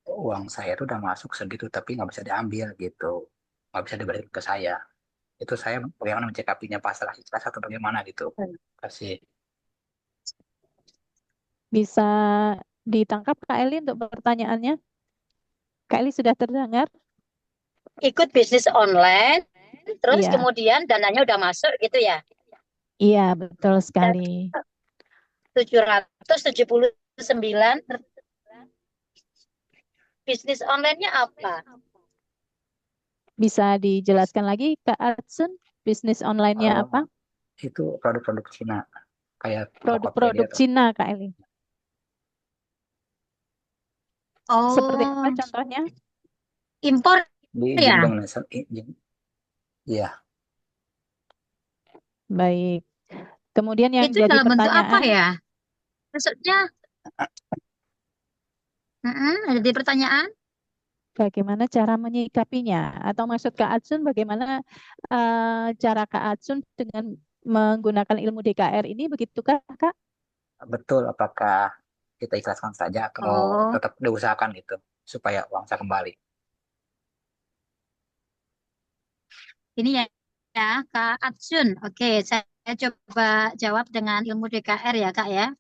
uang saya tuh udah masuk segitu, tapi nggak bisa diambil gitu, nggak bisa dibalik ke saya. Itu saya bagaimana mencikapinya, pasrah ikhlas atau bagaimana gitu? Kasih. Bisa ditangkap Kak Eli untuk pertanyaannya? Kak Eli sudah terdengar? Ikut bisnis online, terus Iya, kemudian dananya udah masuk gitu ya? iya betul sekali. 779, bisnis online-nya apa? Bisa dijelaskan lagi Kak Atsun, bisnis online-nya Eh, apa? itu produk-produk Cina kayak Produk-produk Tokopedia. Cina Kak Eli. Seperti apa Oh, contohnya? impor Di ya? Jingdong National, iya. Baik. Kemudian yang Itu jadi dalam bentuk apa pertanyaan, ya? Maksudnya, ada di pertanyaan? bagaimana cara menyikapinya? Atau maksud Kak Atsun, bagaimana cara Kak Atsun dengan menggunakan ilmu DKR ini, begitukah Kak? Betul, apakah kita ikhlaskan saja atau Oh, tetap diusahakan gitu supaya uang saya kembali? ini ya, ya Kak Atsun. Oke, saya coba jawab dengan ilmu DKR ya Kak ya.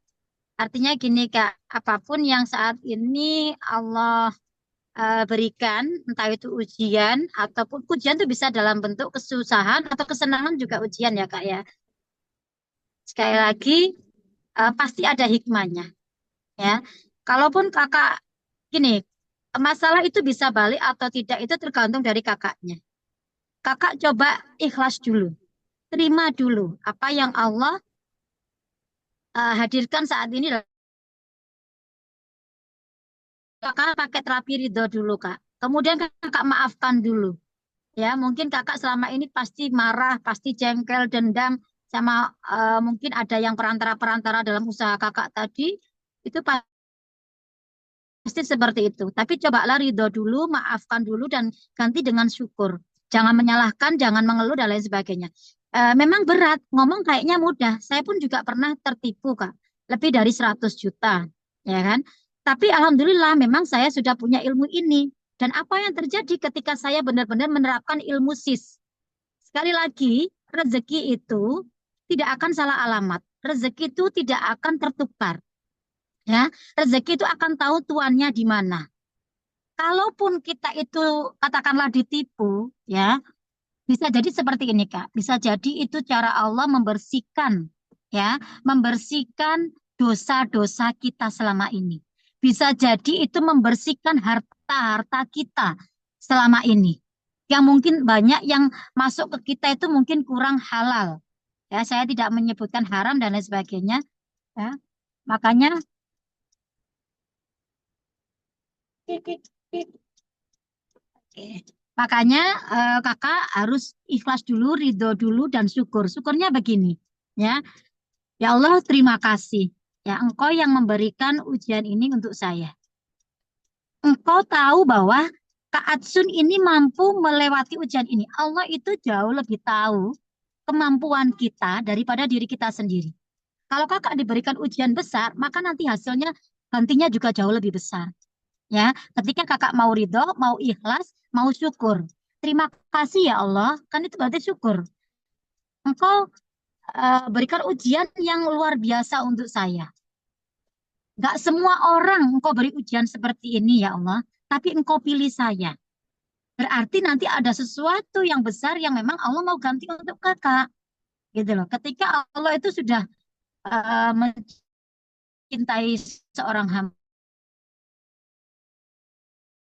Artinya gini Kak, apapun yang saat ini Allah berikan, entah itu ujian ataupun ujian itu bisa dalam bentuk kesusahan atau kesenangan juga ujian ya Kak ya. Sekali lagi, pasti ada hikmahnya ya. Kalaupun kakak gini, masalah itu bisa balik atau tidak itu tergantung dari kakaknya. Kakak coba ikhlas dulu, terima dulu apa yang Allah hadirkan saat ini. Kakak pakai terapi ridho dulu Kak. Kemudian kakak maafkan dulu. Ya, mungkin kakak selama ini pasti marah, pasti jengkel, dendam, sama mungkin ada yang perantara-perantara dalam usaha kakak tadi, itu pasti seperti itu. Tapi cobalah ridho dulu, maafkan dulu, dan ganti dengan syukur. Jangan menyalahkan, jangan mengeluh, dan lain sebagainya. Memang berat, ngomong kayaknya mudah. Saya pun juga pernah tertipu, Kak. Lebih dari 100 juta, ya kan? Tapi alhamdulillah memang saya sudah punya ilmu ini. Dan apa yang terjadi ketika saya benar-benar menerapkan ilmu SIS? Sekali lagi, rezeki itu tidak akan salah alamat. Rezeki itu tidak akan tertukar. Ya, rezeki itu akan tahu tuannya di mana. Kalaupun kita itu katakanlah ditipu, ya, bisa jadi seperti ini, Kak. Bisa jadi itu cara Allah membersihkan, ya, membersihkan dosa-dosa kita selama ini. Bisa jadi itu membersihkan harta-harta kita selama ini. Yang mungkin banyak yang masuk ke kita itu mungkin kurang halal. Ya, saya tidak menyebutkan haram dan lain sebagainya, ya. Makanya Oke. Makanya kakak harus ikhlas dulu, ridho dulu, dan syukur. Syukurnya begini, ya. Ya Allah, terima kasih. Ya, Engkau yang memberikan ujian ini untuk saya. Engkau tahu bahwa Kak Atsun ini mampu melewati ujian ini. Allah itu jauh lebih tahu kemampuan kita daripada diri kita sendiri. Kalau kakak diberikan ujian besar, maka nanti hasilnya gantinya juga jauh lebih besar. Ya, ketika kakak mau ridho, mau ikhlas, mau syukur. Terima kasih ya Allah, kan itu berarti syukur. Engkau berikan ujian yang luar biasa untuk saya. Gak semua orang engkau beri ujian seperti ini ya Allah, tapi engkau pilih saya. Berarti nanti ada sesuatu yang besar yang memang Allah mau ganti untuk kakak. Gitu loh. Ketika Allah itu sudah mencintai seorang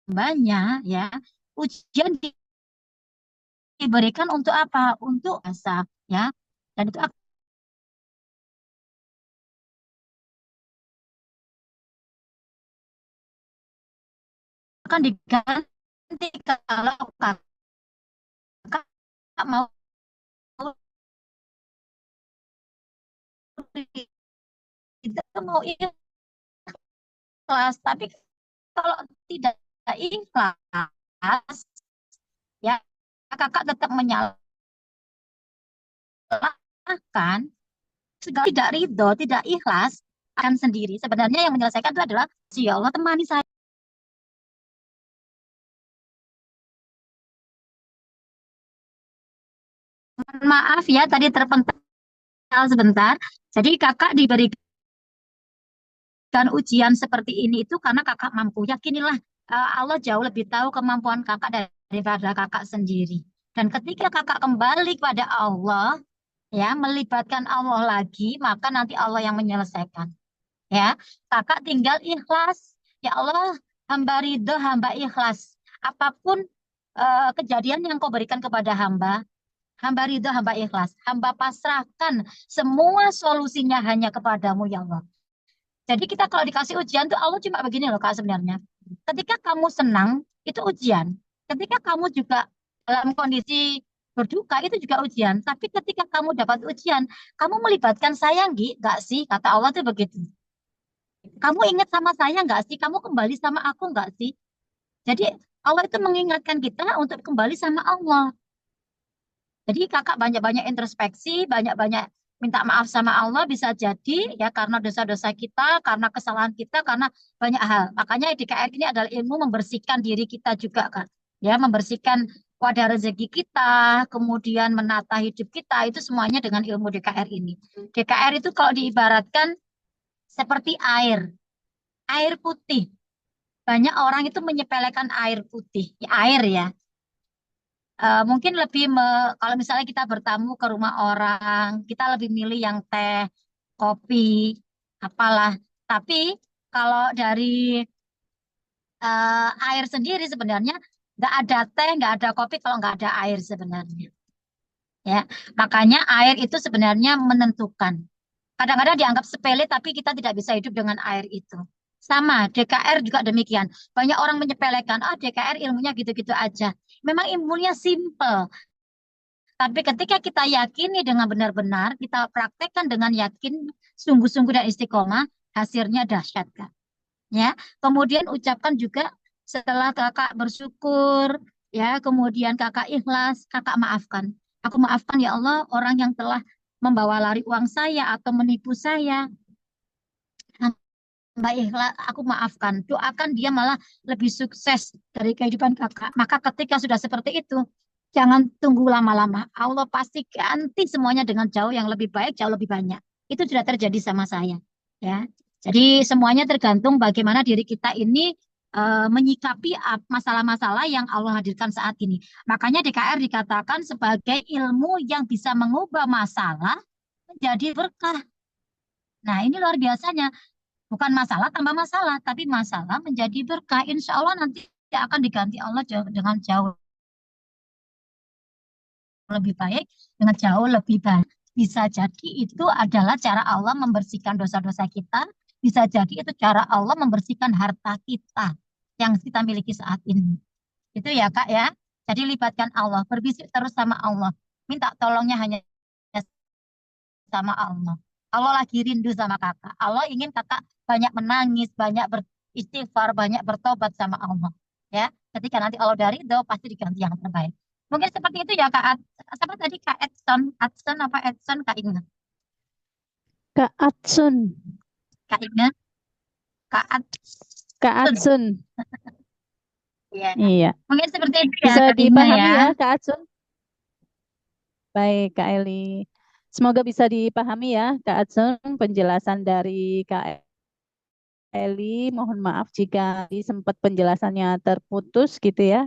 hambanya, ya, ujian diberikan untuk apa? Untuk asa, ya. Dan itu akan diganti kalau kakak mau itu mau ikhlas. Tapi kalau tidak ikhlas, ya kakak tetap menyalahkan, sudah tidak ridho, tidak ikhlas, akan sendiri. Sebenarnya yang menyelesaikan itu adalah si Allah temani saya. Maaf ya, tadi terpental sebentar. Jadi kakak diberikan ujian seperti ini itu karena kakak mampu. Yakinilah Allah jauh lebih tahu kemampuan kakak daripada kakak sendiri. Dan ketika kakak kembali kepada Allah, ya, melibatkan Allah lagi, maka nanti Allah yang menyelesaikan. Ya, kakak tinggal ikhlas. Ya Allah, hamba ridho, hamba ikhlas. Apapun kejadian yang kau berikan kepada hamba ridho, hamba ikhlas. Hamba pasrahkan semua solusinya hanya kepadamu ya Allah. Jadi kita kalau dikasih ujian tuh Allah cuma begini loh Kak sebenarnya. Ketika kamu senang, itu ujian. Ketika kamu juga dalam kondisi berduka, itu juga ujian. Tapi ketika kamu dapat ujian, kamu melibatkan saya nggak sih? Kata Allah tuh begitu. Kamu ingat sama saya nggak sih? Kamu kembali sama aku nggak sih? Jadi Allah itu mengingatkan kita untuk kembali sama Allah. Jadi kakak banyak-banyak introspeksi, banyak-banyak minta maaf sama Allah bisa jadi ya karena dosa-dosa kita, karena kesalahan kita, karena banyak hal. Makanya DKR ini adalah ilmu membersihkan diri kita juga kan. Ya, membersihkan wadah rezeki kita, kemudian menata hidup kita itu semuanya dengan ilmu DKR ini. DKR itu kalau diibaratkan seperti air, air putih. Banyak orang itu menyepelekan air putih, ya, air ya. Mungkin lebih kalau misalnya kita bertamu ke rumah orang, kita lebih milih yang teh, kopi, apalah. Tapi kalau dari air sendiri sebenarnya nggak ada teh, nggak ada kopi kalau nggak ada air sebenarnya. Ya, makanya air itu sebenarnya menentukan. Kadang-kadang dianggap sepele, tapi kita tidak bisa hidup dengan air itu. Sama, DKR juga demikian. Banyak orang menyepelekan, ah DKR ilmunya gitu-gitu aja. Memang ilmunya simple. Tapi ketika kita yakini dengan benar-benar, kita praktekkan dengan yakin, sungguh-sungguh dan istiqomah, hasilnya dahsyat, Kak. Ya, kemudian ucapkan juga setelah kakak bersyukur, ya, kemudian kakak ikhlas, kakak maafkan. Aku maafkan ya Allah orang yang telah membawa lari uang saya atau menipu saya. Baiklah, aku maafkan. Doakan dia malah lebih sukses dari kehidupan kakak. Maka ketika sudah seperti itu, jangan tunggu lama-lama. Allah pasti ganti semuanya dengan jauh yang lebih baik, jauh lebih banyak. Itu sudah terjadi sama saya. Ya, jadi semuanya tergantung bagaimana diri kita ini menyikapi masalah-masalah yang Allah hadirkan saat ini. Makanya DKR dikatakan sebagai ilmu yang bisa mengubah masalah menjadi berkah. Nah, ini luar biasanya. Bukan masalah tambah masalah, tapi masalah menjadi berkah. Insya Allah nanti akan diganti Allah dengan jauh lebih baik, dengan jauh lebih baik. Bisa jadi itu adalah cara Allah membersihkan dosa-dosa kita. Bisa jadi itu cara Allah membersihkan harta kita yang kita miliki saat ini. Itu ya Kak ya. Jadi libatkan Allah, berbisik terus sama Allah. Minta tolongnya hanya sama Allah. Allah lagi rindu sama kakak. Allah ingin kakak banyak menangis, banyak beristighfar, banyak bertobat sama Allah. Ya, ketika nanti Allah dari itu pasti diganti yang terbaik. Mungkin seperti itu ya Kak. Apa tadi Kak Edson, Edson apa Edson Kak ingat? Kak Atsun, Kak ingat? Kak Kak Edson. Atsun. Iya. Iya. Mungkin seperti itu ya Bisa Kak Inga dipahami ya. ya, Kak Atsun? Baik, Kak Eli. Semoga bisa dipahami ya, Kak Atsun, penjelasan dari Kak Eli. Mohon maaf jika sempat penjelasannya terputus gitu ya.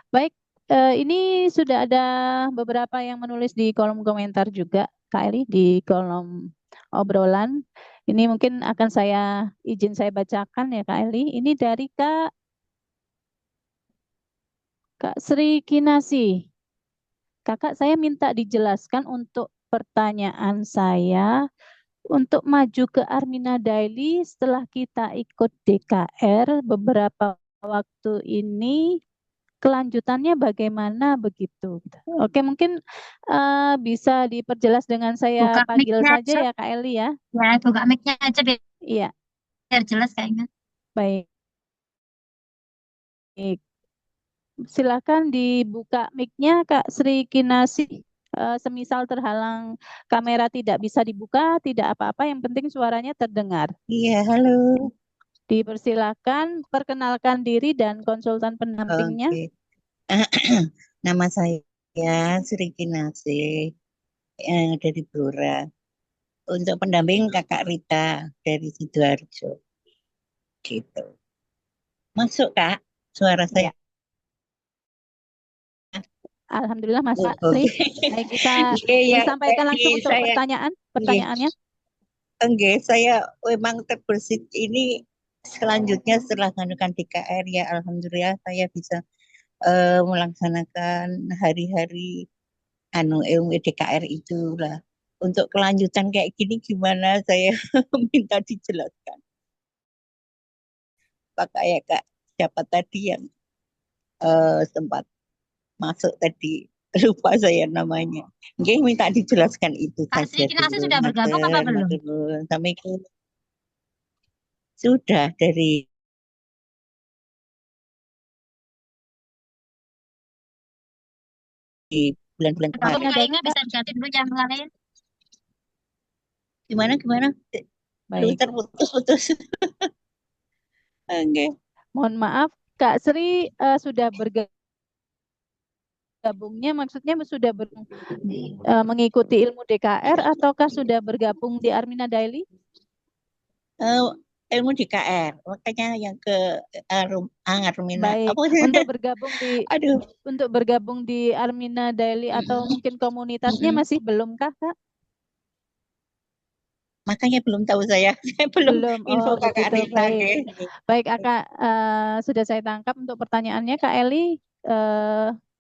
Baik, ini sudah ada beberapa yang menulis di kolom komentar juga, Kak Eli, di kolom obrolan. Ini mungkin akan izin saya bacakan ya, Kak Eli. Ini dari Kak Sri Kinasi. Kakak, saya minta dijelaskan untuk pertanyaan saya untuk maju ke Armina Daily setelah kita ikut DKR beberapa waktu ini, kelanjutannya bagaimana begitu? Oke, mungkin bisa diperjelas dengan saya Buka panggil mic-nya saja aja. ya Kak Eli ya. Ya, buka mic-nya aja biar Iya, jelas Kak Inga. baik. Silakan dibuka mic-nya Kak Sri Kinasi. Semisal terhalang kamera tidak bisa dibuka, tidak apa-apa, yang penting suaranya terdengar. Iya, halo. Dipersilakan, perkenalkan diri dan konsultan pendampingnya. Oke. Nama saya Sri Kinasi dari Blora. Untuk pendamping Kakak Rita dari Sidoarjo. Gitu. Masuk Kak, suara saya. Ya. Alhamdulillah Mas Oke. Sri. Baik, bisa Iya, disampaikan langsung untuk saya, pertanyaannya. Enggak, saya memang terbersit ini selanjutnya setelah menggunakan DKR ya, alhamdulillah saya bisa melaksanakan hari-hari ilmu DKR itulah. Untuk kelanjutan kayak gini gimana saya minta dijelaskan. Pak ya Kak, siapa tadi yang sempat masuk tadi, lupa saya namanya. Mungkin minta dijelaskan itu Kak saja Sri Kinasi dulu. sudah bergabung apa belum? Sampai ke sudah dari bulan-bulan Kalau kemarin. Kak Inga bisa diganti dulu yang lain. Gimana? Baik. Terputus-putus. Oke. Mohon maaf, Kak Sri sudah bergabungnya, maksudnya sudah mengikuti ilmu DKR ataukah sudah bergabung di Armina Daily? Ilmu DKR, makanya yang ke Armina. Baik, untuk bergabung di Armina Daily atau mungkin komunitasnya masih belumkah Kak? Makanya belum tahu saya belum info Kakak Rita. Baik Kakak, sudah saya tangkap untuk pertanyaannya Kak Eli.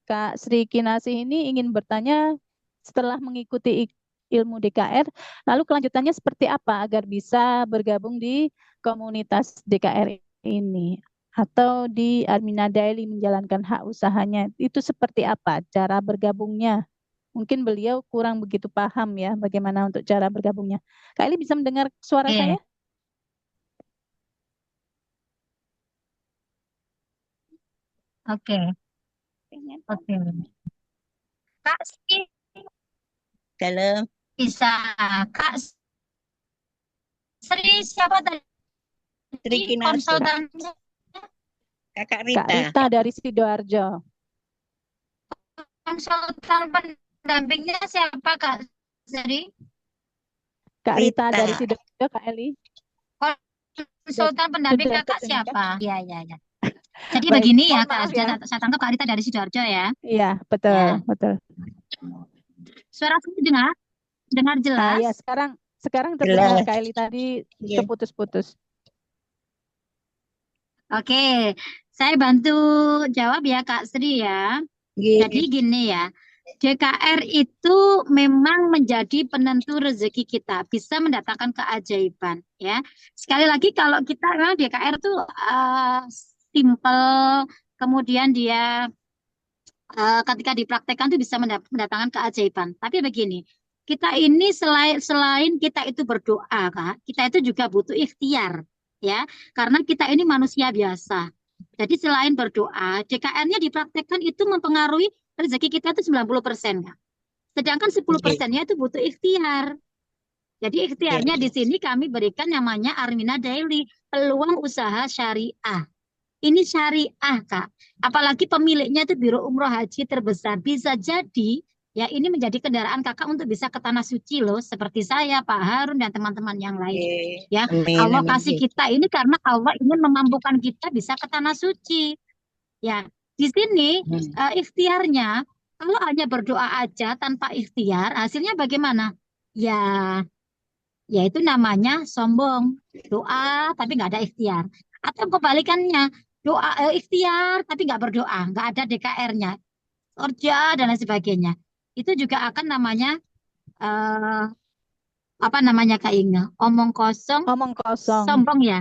Kak Sri Kinasi ini ingin bertanya setelah mengikuti ilmu DKR, lalu kelanjutannya seperti apa agar bisa bergabung di komunitas DKR ini atau di Armina Daily menjalankan hak usahanya, itu seperti apa cara bergabungnya? Mungkin beliau kurang begitu paham ya bagaimana untuk cara bergabungnya. Kak Eli bisa mendengar suara Oke, saya? oke, oke. Kak Sri Dalam bisa. Kak Sri siapa Sri tadi Kinarto, konsultannya? Kakak Kak Rita. Rita dari Sidoarjo. Konsultan pendampingnya siapa Kak Sri? Kak Rita dari Rita. Sidoarjo, Kak Eli. Konsultan pendamping sudah Kakak terdengar, siapa? Iya, iya, iya. Jadi Baik, begini ya mohon Kak, maaf ya. saya tangkap Kak Rita dari Sidoarjo ya. Iya, betul, Ya. betul. Suara saya dengar Ya, jelas. sekarang terdengar Jelas. Kak Eli tadi Iya. terputus-putus. Oke, saya bantu jawab ya Kak Sri ya. Iya. Jadi gini ya, DKR itu memang menjadi penentu rezeki kita, bisa mendatangkan keajaiban ya. Sekali lagi kalau kita memang DKR itu simple, kemudian dia ketika dipraktekkan itu bisa mendatangkan keajaiban. Tapi begini, kita ini selain kita itu berdoa, Kak, kita itu juga butuh ikhtiar ya, karena kita ini manusia biasa. Jadi selain berdoa, DKR-nya dipraktekkan itu mempengaruhi rezeki kita itu 90%, Kak. Sedangkan 10%-nya itu butuh ikhtiar. Jadi ikhtiarnya di sini kami berikan namanya Armina Daily, peluang usaha syariah. Ini syariah, Kak. Apalagi pemiliknya itu Biro Umroh Haji terbesar. Bisa jadi ya ini menjadi kendaraan Kakak untuk bisa ke tanah suci loh, seperti saya, Pak Harun dan teman-teman yang lain. Ya, Amin, Allah amin. kasih kita ini karena Allah ingin memampukan kita bisa ke tanah suci. Ya, di sini ikhtiarnya kalau hanya berdoa aja tanpa ikhtiar, hasilnya bagaimana? Ya itu namanya sombong. Doa tapi nggak ada ikhtiar. Atau kebalikannya, doa ikhtiar tapi nggak berdoa, nggak ada DKR-nya, kerja dan lain sebagainya. Itu juga akan namanya eh, apa namanya Kak Inga? Omong kosong, Omong kosong, sombong ya.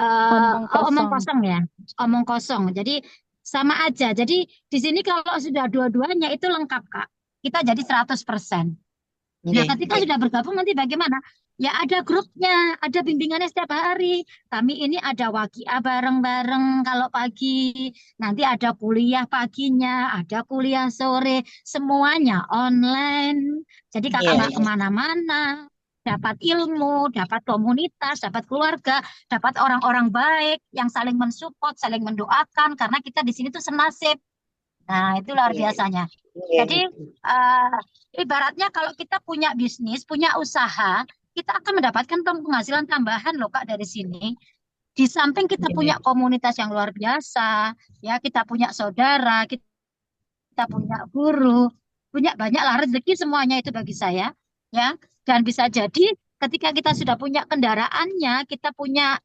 omong Omong kosong. kosong ya, omong kosong. Jadi sama aja. Jadi di sini kalau sudah dua-duanya itu lengkap Kak. Kita jadi 100%. Nah, ketika sudah bergabung nanti bagaimana? Ya ada grupnya, ada bimbingannya setiap hari. Kami ini ada wakiah bareng-bareng kalau pagi. Nanti ada kuliah paginya, ada kuliah sore. Semuanya online. Jadi kakak nggak kemana-mana. Dapat ilmu, dapat komunitas, dapat keluarga, dapat orang-orang baik yang saling mensupport, saling mendoakan. Karena kita di sini tuh senasib. Nah, itu luar biasanya. Jadi, ibaratnya kalau kita punya bisnis, punya usaha, kita akan mendapatkan penghasilan tambahan loh, Kak, dari sini. Di samping kita punya komunitas yang luar biasa, ya, kita punya saudara, kita punya guru, punya banyak lah rezeki semuanya itu bagi saya, ya. Dan bisa jadi ketika kita sudah punya kendaraannya, kita punya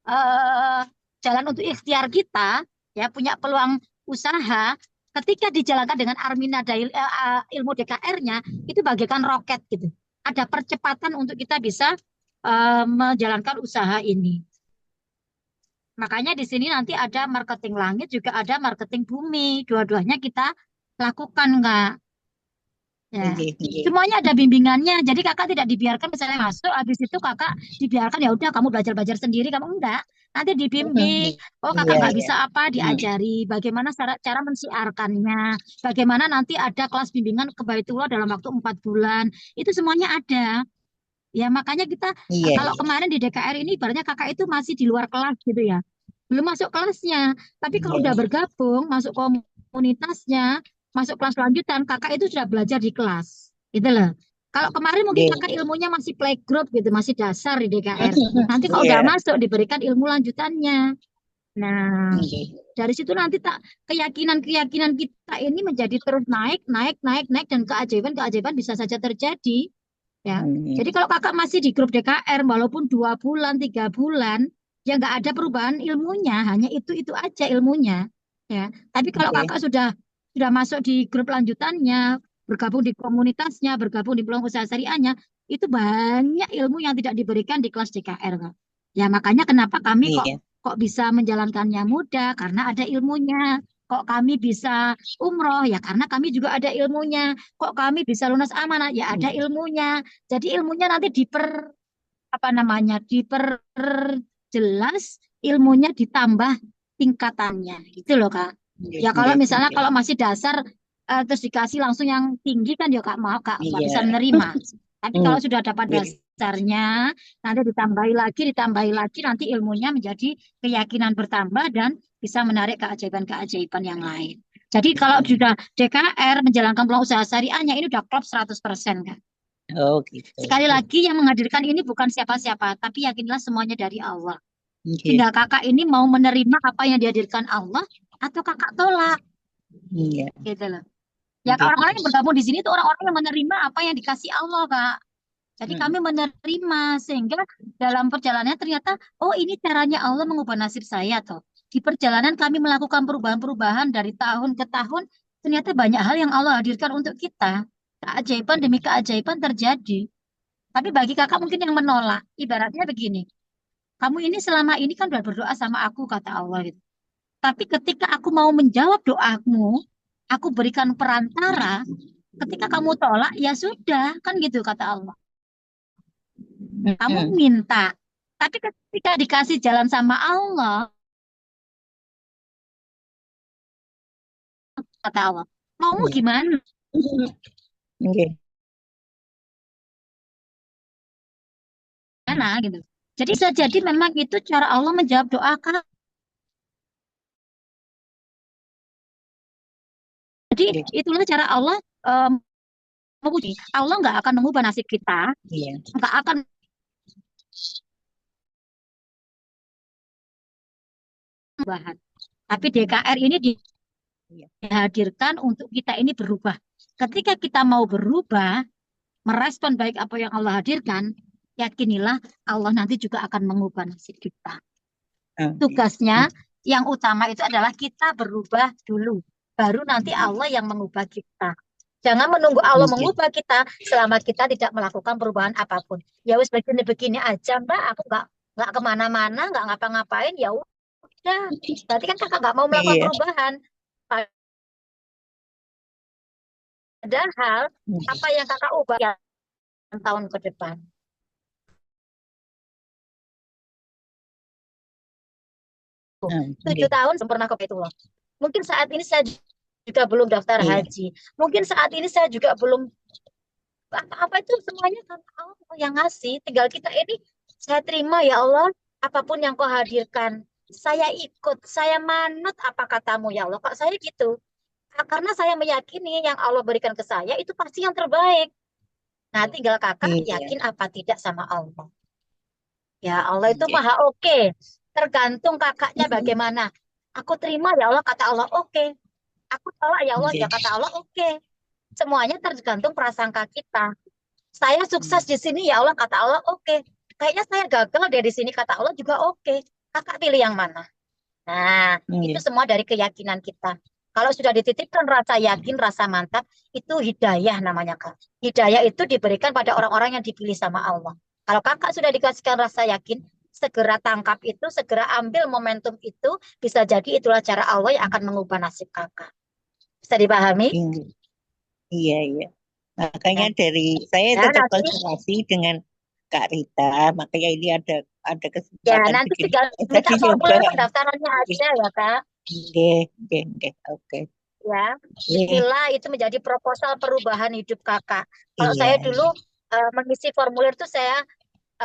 eh, jalan untuk ikhtiar kita, ya, punya peluang usaha. Ketika dijalankan dengan Armina ilmu DKR-nya, itu bagaikan roket gitu. Ada percepatan untuk kita bisa menjalankan usaha ini. Makanya di sini nanti ada marketing langit, juga ada marketing bumi. Dua-duanya kita lakukan, Kak. Ya. Semuanya ada bimbingannya. Jadi kakak tidak dibiarkan misalnya masuk, habis itu kakak dibiarkan ya udah kamu belajar-belajar sendiri, kamu enggak. Nanti dibimbing. Oh kakak nggak bisa apa, diajari bagaimana cara mensiarkannya, bagaimana nanti ada kelas bimbingan ke Baitullah dalam waktu 4 bulan. Itu semuanya ada. Ya makanya kita kalau kemarin di DKR ini ibaratnya kakak itu masih di luar kelas gitu ya. Belum masuk kelasnya. Tapi kalau udah bergabung, masuk komunitasnya, masuk kelas lanjutan, kakak itu sudah belajar di kelas. Gitu loh. Kalau kemarin mungkin kakak ilmunya masih playgroup gitu, masih dasar di DKR. Nanti kalau udah masuk diberikan ilmu lanjutannya. Nah, dari situ nanti keyakinan-keyakinan kita ini menjadi terus naik, naik, naik, naik dan keajaiban-keajaiban bisa saja terjadi. Ya, jadi kalau kakak masih di grup DKR, walaupun 2 bulan, 3 bulan, ya nggak ada perubahan ilmunya, hanya itu aja ilmunya. Ya, tapi kalau kakak sudah masuk di grup lanjutannya, bergabung di komunitasnya, bergabung di peluang usaha syariahnya, itu banyak ilmu yang tidak diberikan di kelas DKR, Kak. Ya makanya kenapa kami kok Iya. kok bisa menjalankannya mudah karena ada ilmunya. Kok kami bisa umroh ya karena kami juga ada ilmunya. Kok kami bisa lunas amanah ya ada ilmunya. Jadi ilmunya nanti apa namanya diperjelas, ilmunya ditambah tingkatannya gitu loh Kak. Iya, Ya kalau iya, misalnya iya. kalau masih dasar terus dikasih langsung yang tinggi kan ya Kak mau Kak nggak bisa Iya. menerima. Tapi Hmm, kalau sudah dapat iya. dasarnya, nanti ditambahi lagi, nanti ilmunya menjadi keyakinan bertambah dan bisa menarik keajaiban-keajaiban yang lain. Jadi kalau sudah DKR menjalankan peluang usaha syariahnya ini udah klop 100% Kak. Oh gitu. Sekali lagi yang menghadirkan ini bukan siapa-siapa, tapi yakinlah semuanya dari Allah. Iya, Tinggal kakak ini mau menerima apa yang dihadirkan Allah atau kakak tolak, iya, gitu loh. Ya iya. orang-orang yang bergabung di sini itu orang-orang yang menerima apa yang dikasih Allah, Kak. Jadi Hmm, kami menerima sehingga dalam perjalanannya ternyata oh ini caranya Allah mengubah nasib saya toh. Di perjalanan kami melakukan perubahan-perubahan dari tahun ke tahun, ternyata banyak hal yang Allah hadirkan untuk kita. Keajaiban demi keajaiban terjadi. Tapi bagi kakak mungkin yang menolak, ibaratnya begini, kamu ini selama ini kan udah berdoa sama aku, kata Allah gitu. Tapi ketika aku mau menjawab doamu, aku berikan perantara, ketika kamu tolak, ya sudah, kan gitu kata Allah. Kamu hmm. minta, tapi ketika dikasih jalan sama Allah, kata Allah, maumu Iya. gimana Oke. gitu. Jadi bisa jadi memang itu cara Allah menjawab doa Kak. Jadi Iya. itulah cara Allah menguji. Allah nggak akan mengubah nasib kita, Iya. nggak akan mengubah. Tapi DKR ini Iya. dihadirkan untuk kita ini berubah. Ketika kita mau berubah, merespon baik apa yang Allah hadirkan, yakinilah Allah nanti juga akan mengubah nasib kita. Ah, Tugasnya yang utama itu adalah kita berubah dulu, baru nanti Allah yang mengubah kita. Jangan menunggu Allah iya. mengubah kita selama kita tidak melakukan perubahan apapun. Ya wis begini-begini aja, Mbak. Aku nggak kemana-mana, nggak ngapa-ngapain. Ya udah. Berarti kan kakak nggak mau melakukan Iya. perubahan. Padahal Iya. apa yang kakak ubah ya, tahun ke depan. Ah, 7 iya. tahun belum pernah ke Baitullah. Mungkin saat ini saya juga belum daftar Iya. haji. Mungkin saat ini saya juga belum apa-apa itu semuanya kan Allah yang ngasih. Tinggal kita ini saya terima ya Allah, apapun yang kau hadirkan. Saya ikut, saya manut apa katamu ya Allah. Kok saya gitu? Karena saya meyakini yang Allah berikan ke saya itu pasti yang terbaik. Nah, tinggal kakak Iya. yakin apa tidak sama Allah. Ya Allah itu Iya. maha oke. Tergantung kakaknya bagaimana. Aku terima ya Allah kata Allah oke. Aku tolak ya Allah Iya. ya kata Allah oke. Semuanya tergantung prasangka kita. Saya sukses di sini ya Allah kata Allah oke. Kayaknya saya gagal deh di sini kata Allah juga oke. Kakak pilih yang mana? Nah, itu Iya. semua dari keyakinan kita. Kalau sudah dititipkan rasa yakin, rasa mantap, itu hidayah namanya Kak. Hidayah itu diberikan pada orang-orang yang dipilih sama Allah. Kalau kakak sudah dikasihkan rasa yakin, segera tangkap itu, segera ambil momentum itu, bisa jadi itulah cara Allah yang akan mengubah nasib kakak. Bisa dipahami? Iya. Iya. Iya. Makanya Ya, dari saya ya tetap nanti, konsultasi dengan Kak Rita. Makanya ini ada ya kesempatan nanti begini. tinggal minta Tadi coba. formulir pendaftarannya aja ya Kak. Oke, oke, oke, oke. Ya, Iya. Bismillah itu menjadi proposal perubahan hidup kakak. Kalau Iya. saya dulu mengisi formulir itu saya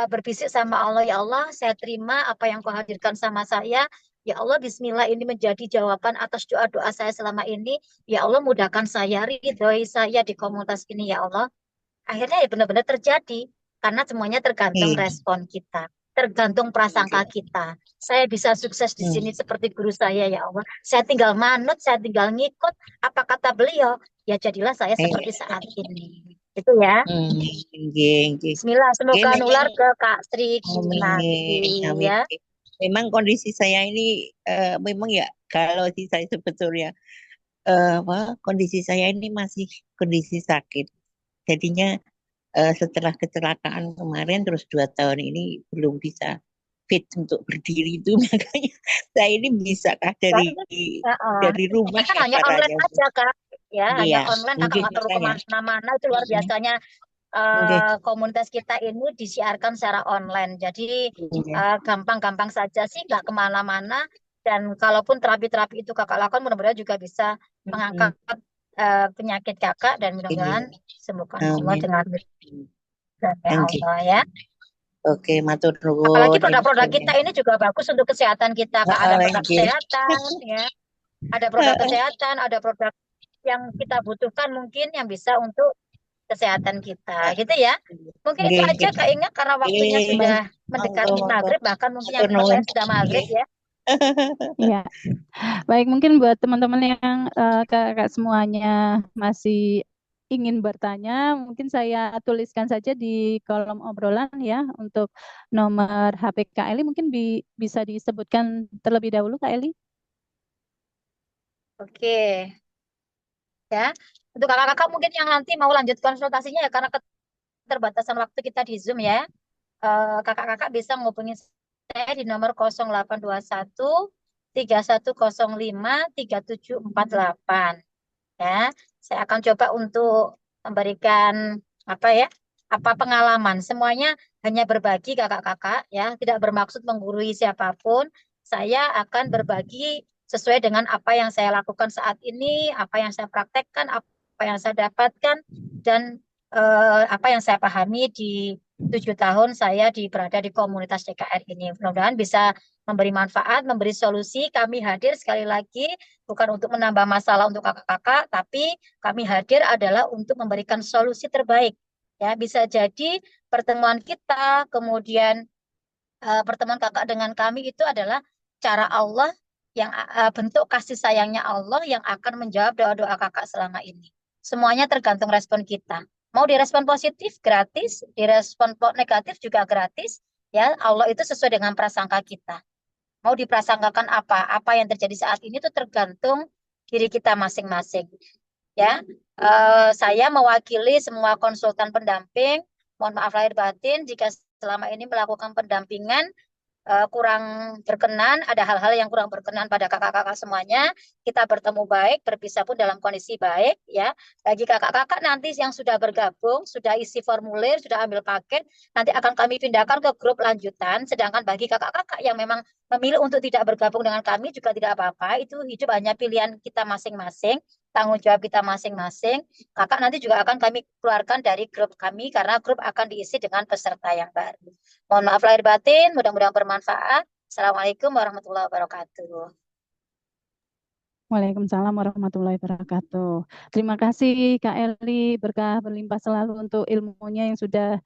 berbisik sama Allah, ya Allah, saya terima apa yang kau hadirkan sama saya. Ya Allah, Bismillah ini menjadi jawaban atas doa-doa saya selama ini. Ya Allah, mudahkan saya, ridhoi saya di komunitas ini, ya Allah. Akhirnya ya benar-benar terjadi. Karena semuanya tergantung Iya. respon kita. Tergantung prasangka kita. Saya bisa sukses di Hmm. sini seperti guru saya, ya Allah. Saya tinggal manut, saya tinggal ngikut apa kata beliau. Ya jadilah saya Iya. seperti saat ini. Itu ya. Iya, iya. Bismillah, Oke, semoga memang nular ke Kak Sri nanti amin, amin. ya. Memang kondisi saya ini memang ya kalau sih saya sebetulnya kondisi saya ini masih kondisi sakit. Jadinya setelah kecelakaan kemarin terus 2 tahun ini belum bisa fit untuk berdiri itu makanya saya ini bisakah Nah, dari ini rumah kan ya hanya caranya online Bu? aja Kak. Ya, hanya Iya, online Kakak mungkin nggak perlu bisa ya. kemana-mana. Itu luar biasanya Oke, komunitas kita ini disiarkan secara online. Jadi iya. gampang-gampang saja sih, nggak kemana-mana. Dan kalaupun terapi-terapi itu Kakak lakukan, mudah-mudahan juga bisa mengangkat penyakit Kakak dan mudah-mudahan Iya. sembuhkan Allah Amin. dengan ridhonya Oke, Allah ya. oke, matur Apalagi nuwun produk-produk infonya. kita ini juga bagus untuk kesehatan kita, Kak. Ada produk Nggih. kesehatan, ya. Ada produk kesehatan, ada produk yang kita butuhkan mungkin yang bisa untuk kesehatan kita, gitu ya. Mungkin itu Nggih, aja nggih. Kak Inga karena waktunya Nggih, sudah monggo, mendekati monggo. maghrib, bahkan mungkin yang Matur tempat nuwun. lain sudah maghrib Nggih. ya. Iya, baik mungkin buat teman-teman yang kakak semuanya masih ingin bertanya, mungkin saya tuliskan saja di kolom obrolan ya untuk nomor HP Kak Eli, mungkin bisa disebutkan terlebih dahulu Kak Eli. Oke, ya. Untuk kakak-kakak mungkin yang nanti mau lanjut konsultasinya ya karena keterbatasan waktu kita di Zoom ya. Kakak-kakak bisa menghubungi saya di nomor 0821 3105 3748 ya. Saya akan coba untuk memberikan apa ya? Apa pengalaman. Semuanya hanya berbagi kakak-kakak ya, tidak bermaksud menggurui siapapun. Saya akan berbagi sesuai dengan apa yang saya lakukan saat ini, apa yang saya praktekkan, apa yang saya dapatkan dan apa yang saya pahami di 7 tahun saya berada di komunitas CKR ini. Mudah-mudahan bisa memberi manfaat, memberi solusi. Kami hadir sekali lagi bukan untuk menambah masalah untuk kakak-kakak, tapi kami hadir adalah untuk memberikan solusi terbaik. Ya, bisa jadi pertemuan kita, kemudian pertemuan kakak dengan kami itu adalah cara Allah yang bentuk kasih sayangnya Allah yang akan menjawab doa-doa kakak selama ini. Semuanya tergantung respon kita. Mau direspon positif gratis, direspon negatif juga gratis. Ya, Allah itu sesuai dengan prasangka kita. Mau diprasangkakan apa? Apa yang terjadi saat ini itu tergantung diri kita masing-masing. Ya, saya mewakili semua konsultan pendamping. Mohon maaf lahir batin jika selama ini melakukan pendampingan kurang berkenan, ada hal-hal yang kurang berkenan pada kakak-kakak semuanya. Kita bertemu baik, berpisah pun dalam kondisi baik ya. Bagi kakak-kakak nanti yang sudah bergabung, sudah isi formulir, sudah ambil paket, nanti akan kami pindahkan ke grup lanjutan. Sedangkan bagi kakak-kakak yang memang memilih untuk tidak bergabung dengan kami juga tidak apa-apa. Itu hidup hanya pilihan kita masing-masing, tanggung jawab kita masing-masing. Kakak nanti juga akan kami keluarkan dari grup kami karena grup akan diisi dengan peserta yang baru. Mohon maaf lahir batin, mudah-mudahan bermanfaat. Assalamualaikum warahmatullahi wabarakatuh. Waalaikumsalam warahmatullahi wabarakatuh. Terima kasih Kak Eli, berkah berlimpah selalu untuk ilmunya yang sudah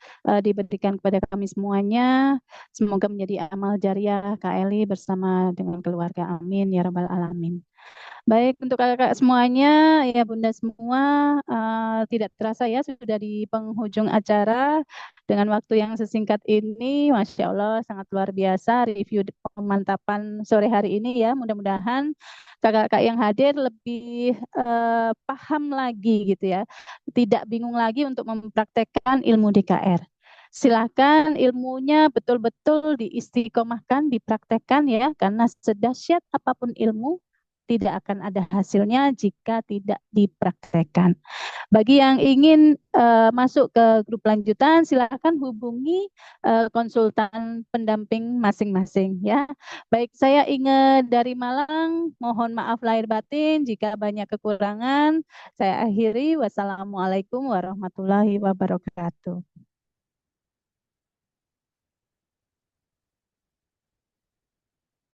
diberikan kepada kami semuanya. Semoga menjadi amal jariah Kak Eli bersama dengan keluarga. Amin ya rabbal alamin. Baik, untuk kakak semuanya, ya Bunda semua, tidak terasa ya sudah di penghujung acara dengan waktu yang sesingkat ini. Masya Allah, sangat luar biasa review pemantapan sore hari ini ya. Mudah-mudahan kakak-kakak yang hadir lebih paham lagi gitu ya. Tidak bingung lagi untuk mempraktekkan ilmu DKR. Silakan ilmunya betul-betul diistiqomahkan, dipraktekkan ya, karena sedahsyat apapun ilmu, tidak akan ada hasilnya jika tidak dipraktekkan. Bagi yang ingin masuk ke grup lanjutan, silakan hubungi konsultan pendamping masing-masing ya. Baik, saya Inge dari Malang, mohon maaf lahir batin jika banyak kekurangan. Saya akhiri, wassalamualaikum warahmatullahi wabarakatuh.